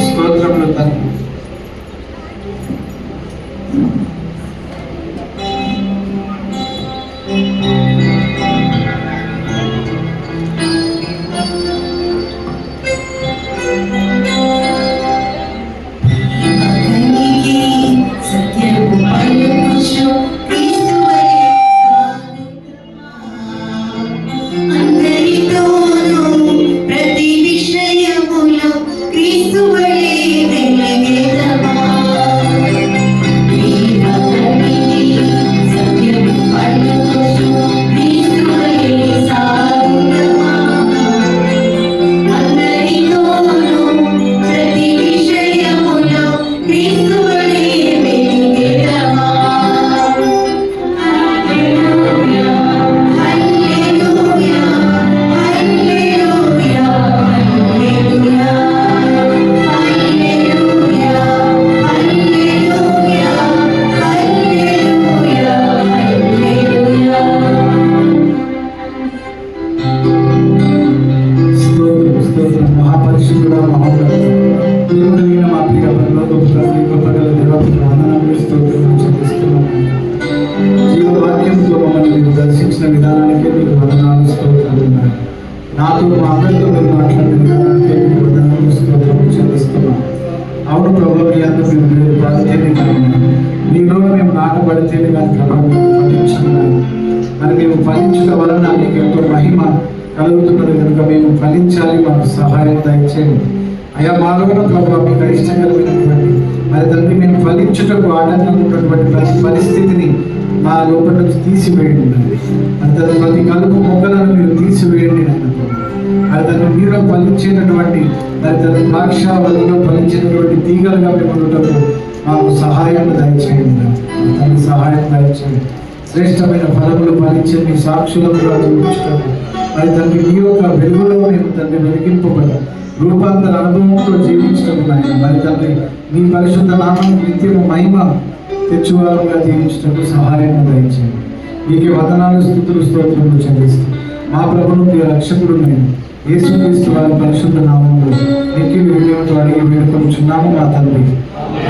A: స్తోత్రంలో తండ్రి
B: Hallelujah.
A: నాతో మా అందరితో మీరు మాట్లాడినందుకే మీకు వందనాలు, స్తోత్రాలు చెల్లిస్తున్నాం. అవును ప్రభు, మీ అందరూ మీరు పడితేనే కానీ మీలో మేము నాటబడితేనే కానీ ప్రభావం ఫలించుకున్నాము. మరి మేము ఫలించడం వలన మీకు ఎంతో మహిమ కలుగుతున్నది కనుక మేము ఫలించాలి, మాకు సహాయం దయచేయండి అయ్యా. మాలో ప్రభావ మీకు ఇష్టం కలిగినటువంటి మరి తండ్రి మేము ఫలించుటకు ఆటంకంగా ఉన్నటువంటి ప్రతి పరిస్థితిని మా లోపల నుంచి తీసివేయండి. మరి ప్రతి కలుపు మొక్కలను మీరు తీసివేయండి నాయన. మరి తను మీరు ఫలించేటటువంటి మరి తన ద్రాక్ష వలలో ఫలించినటువంటి తీగలుగా మేము ఉండటకు మాకు సహాయం దయచేయండి. తన సహాయం దయచేయండి. శ్రేష్టమైన ఫలములు ఫలించే మీ సాక్షులుగా చూపించటకు మరి తండ్రి మీ యొక్క వెలుగులో మేము తండ్రి వెలిగింపబడి రూపాంతర అనుభవంతో జీవించడం నాయన. మరి తండ్రి మీ పరిశుద్ధ నామాన్ని నిత్యము మహిమ తెచ్చువారుగా జీవించటకు సహాయం దయచేయండి. మీకే వందనాలు, స్తుతులు, స్తోత్రములు చెల్లిస్తూ మా ప్రభువును మీ రక్షకుడు నేను యేసుక్రీస్తు వారి పరిశుద్ధ నామంలో నిత్య విజయంతో అడిగి వేడుకొనుచున్నాము మా తండ్రి.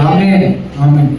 A: ఆమేన్. ఆమేన్.